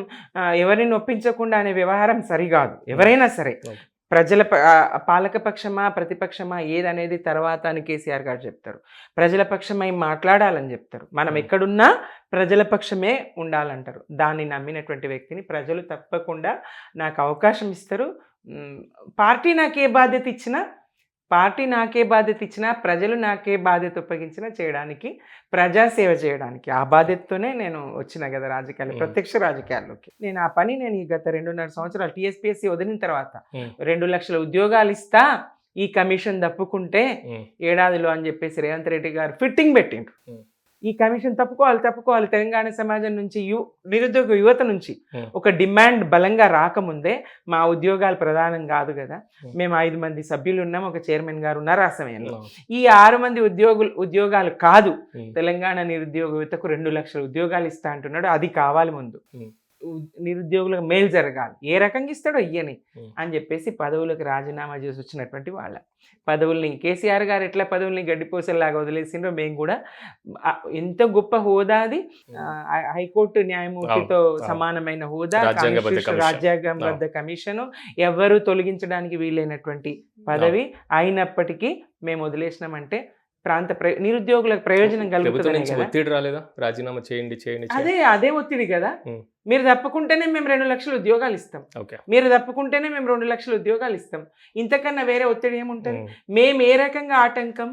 ఎవరిని ఒప్పించకుండా అనే వ్యవహారం సరికాదు. ఎవరైనా సరే ప్రజల పాలక పక్షమా ప్రతిపక్షమా ఏదనేది తర్వాత అని కేసీఆర్ గారు చెప్తారు. ప్రజల పక్షమై మాట్లాడాలని చెప్తారు. మనం ఎక్కడున్నా ప్రజల పక్షమే ఉండాలంటారు. దాన్ని నమ్మినటువంటి వ్యక్తిని ప్రజలు తప్పకుండా నాకు అవకాశం ఇస్తారు. పార్టీ నాకే బాధ్యత ఇచ్చినా ప్రజలు నాకే బాధ్యత ఉపయోగించినా చేయడానికి, ప్రజాసేవ చేయడానికి, ఆ బాధ్యతతోనే నేను వచ్చిన కదా రాజకీయాలు, ప్రత్యక్ష రాజకీయాల్లోకి. నేను ఆ పని ఈ గత 2.5 సంవత్సరాలు టీఎస్పీఎస్సీ వదిలిన తర్వాత 2 లక్షల ఉద్యోగాలు ఇస్తా, ఈ కమిషన్ తప్పుకుంటే ఏడాదిలో అని చెప్పేసి రేవంత్ రెడ్డి గారు ఫిట్టింగ్ పెట్టిండ్రు. ఈ కమిషన్ తప్పుకోవాలి. తెలంగాణ సమాజం నుంచి నిరుద్యోగ యువత నుంచి ఒక డిమాండ్ బలంగా రాకముందే మా ఉద్యోగాలు ప్రధానం కాదు కదా, మేము 5 మంది సభ్యులు ఉన్నాం, ఒక చైర్మన్ గారు ఉన్నారు ఆ సమయంలో. ఈ 6 మంది ఉద్యోగాలు కాదు, తెలంగాణ నిరుద్యోగ యువతకు 2 లక్షల ఉద్యోగాలు ఇస్తా అంటున్నాడు. అది కావాలి, ముందు నిరుద్యోగులకు మేలు జరగాలి, ఏ రకంగా ఇస్తాడో ఇయ్యని అని చెప్పేసి పదవులకు రాజీనామా చేసి వచ్చినటువంటి వాళ్ళ పదవుల్ని కేసీఆర్ గారు ఎట్లా పదవుల్ని గడ్డిపోసలాగా వదిలేసిండ్రో మేము కూడా ఎంత గొప్ప హోదాది, హైకోర్టు న్యాయమూర్తితో సమానమైన హోదా, రాజ్యాంగబద్ధ కమిషను, ఎవరు తొలగించడానికి వీలైనటువంటి పదవి, అయినప్పటికీ మేము వదిలేసినామంటే నిరుద్యోగులకు ప్రయోజనం కలుగుతుంది. ఒత్తిడి రాలేదా? రాజీనామా చేయండి. అదే ఒత్తిడి కదా. మీరు తప్పుకుంటేనే మేము 2 లక్షల ఉద్యోగాలు ఇస్తాం, మీరు తప్పుకుంటేనే మేము 2 లక్షల ఉద్యోగాలు ఇస్తాం. ఇంతకన్నా వేరే ఒత్తిడి ఏముంటుంది? మేము ఏ రకంగా ఆటంకం?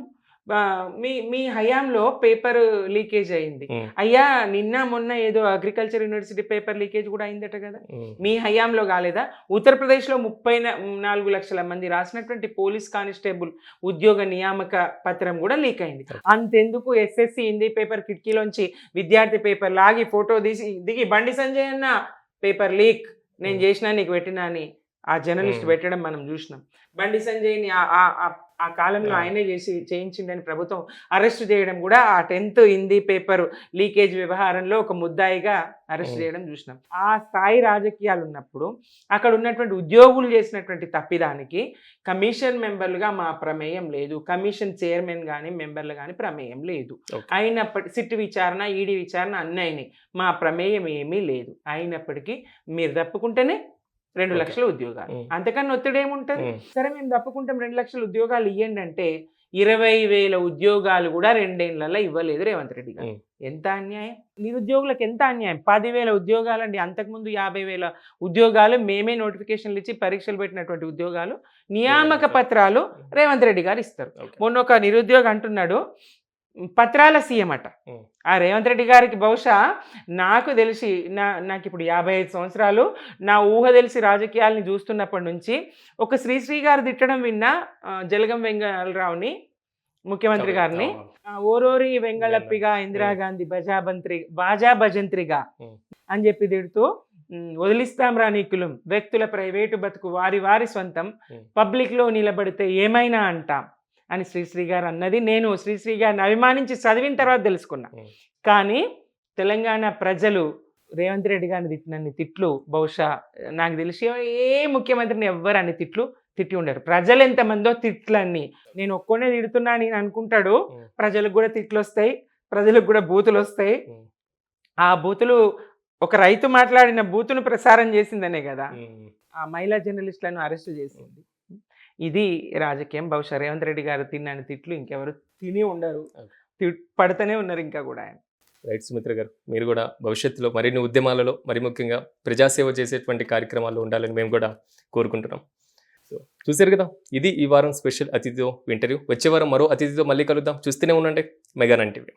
మీ హయాంలో పేపర్ లీకేజ్ అయింది అయ్యా, నిన్న మొన్న ఏదో అగ్రికల్చర్ యూనివర్సిటీ పేపర్ లీకేజ్ కూడా అయిందట కదా, మీ హయాంలో కాలేదా? ఉత్తరప్రదేశ్లో 34 లక్షల మంది రాసినటువంటి పోలీస్ కానిస్టేబుల్ ఉద్యోగ నియామక పత్రం కూడా లీక్ అయింది. అంతెందుకు ఎస్ఎస్సి హిందీ పేపర్ కిటికీలోంచి విద్యార్థి పేపర్ లాగి ఫోటో దిగి బండి సంజయ్ అన్న పేపర్ లీక్ నేను చేసినా నీకు పెట్టినా అని ఆ జర్నలిస్ట్ పెట్టడం మనం చూసినాం. బండి సంజయ్ని ఆ కాలంలో ఆయనే చేయించిండని ప్రభుత్వం అరెస్ట్ చేయడం కూడా ఆ 10th హిందీ పేపర్ లీకేజ్ వ్యవహారంలో ఒక ముద్దాయిగా అరెస్ట్ చేయడం చూసినాం. ఆ స్థాయి రాజకీయాలు ఉన్నప్పుడు అక్కడ ఉన్నటువంటి ఉద్యోగులు చేసినటువంటి తప్పిదానికి కమిషన్ మెంబర్లుగా మా ప్రమేయం లేదు, కమిషన్ చైర్మన్ కానీ మెంబర్లు కానీ ప్రమేయం లేదు. అయినప్పటికీ సిట్ విచారణ, ఈడీ విచారణ అన్నీ మా ప్రమేయం ఏమీ లేదు. అయినప్పటికీ మీరు తప్పుకుంటేనే 2 లక్షల ఉద్యోగాలు, అంతకన్నా ఒత్తిడి ఏముంటుంది? సరే మేము తప్పుకుంటాం 2 లక్షల ఉద్యోగాలు ఇవ్వండి అంటే 20,000 ఉద్యోగాలు కూడా 2 ఏళ్లలో ఇవ్వలేదు రేవంత్ రెడ్డి గారు. ఎంత అన్యాయం! నిరుద్యోగులకు ఎంత అన్యాయం! 10,000 ఉద్యోగాలండి. అంతకుముందు 50,000 ఉద్యోగాలు మేమే నోటిఫికేషన్లు ఇచ్చి పరీక్షలు పెట్టినటువంటి ఉద్యోగాలు, నియామక పత్రాలు రేవంత్ రెడ్డి గారు ఇస్తారు. మొన్న ఒక నిరుద్యోగి అంటున్నాడు పత్రాల సీఎం అట. ఆ రేవంత్ రెడ్డి గారికి బహుశా నాకు తెలిసి నాకు ఇప్పుడు 55 సంవత్సరాలు, నా ఊహ తెలిసి రాజకీయాలని చూస్తున్నప్పటి నుంచి ఒక శ్రీశ్రీ గారు తిట్టడం విన్నా, జలగం వెంగళరావుని ముఖ్యమంత్రి గారిని ఓరోరి వెంగళప్పిగా ఇందిరాగాంధీ బాజా భజంత్రిగా అని చెప్పి తిడుతూ, వదిలిస్తాం రానీకులం, వ్యక్తుల ప్రైవేటు బతుకు వారి స్వంతం, పబ్లిక్లో నిలబడితే ఏమైనా అంటాం అని శ్రీశ్రీ గారు అన్నది నేను శ్రీశ్రీ గారిని అభిమానించి చదివిన తర్వాత తెలుసుకున్నా. కానీ తెలంగాణ ప్రజలు రేవంత్ రెడ్డి గారిని తిట్టినన్ని తిట్లు బహుశా నాకు తెలిసి ఏ ముఖ్యమంత్రిని ఎవ్వరు అన్ని తిట్లు తిట్టి ఉండరు. ప్రజలు ఎంతమందో తిట్లన్నీ, నేను ఒక్కనే తిడుతున్నా అని అనుకుంటాడు, ప్రజలకు కూడా తిట్లు వస్తాయి, ప్రజలకు కూడా బూతులు వస్తాయి. ఆ బూతులు ఒక రైతు మాట్లాడిన బూతును ప్రసారం చేసిందనే కదా ఆ మహిళా జర్నలిస్టులను అరెస్ట్ చేసింది. ఇది రాజకీయం. బహుశా రేవంత్ రెడ్డి గారు తిన్నాను తిట్లు ఇంకెవరు తిని ఉండరు, పడుతూనే ఉన్నారు ఇంకా కూడా ఆయన. రైట్ సుమిత్ర గారు, మీరు కూడా భవిష్యత్తులో మరిన్ని ఉద్యమాలలో మరి ముఖ్యంగా ప్రజాసేవ చేసేటువంటి కార్యక్రమాల్లో ఉండాలని మేము కూడా కోరుకుంటున్నాం. సో చూసారు కదా, ఇది ఈ వారం స్పెషల్ అతిథితో ఇంటర్వ్యూ. వచ్చే వారం మరో అతిథితో మళ్ళీ కలుద్దాం. చూస్తూనే ఉండండి మెగా 9 టీవీ.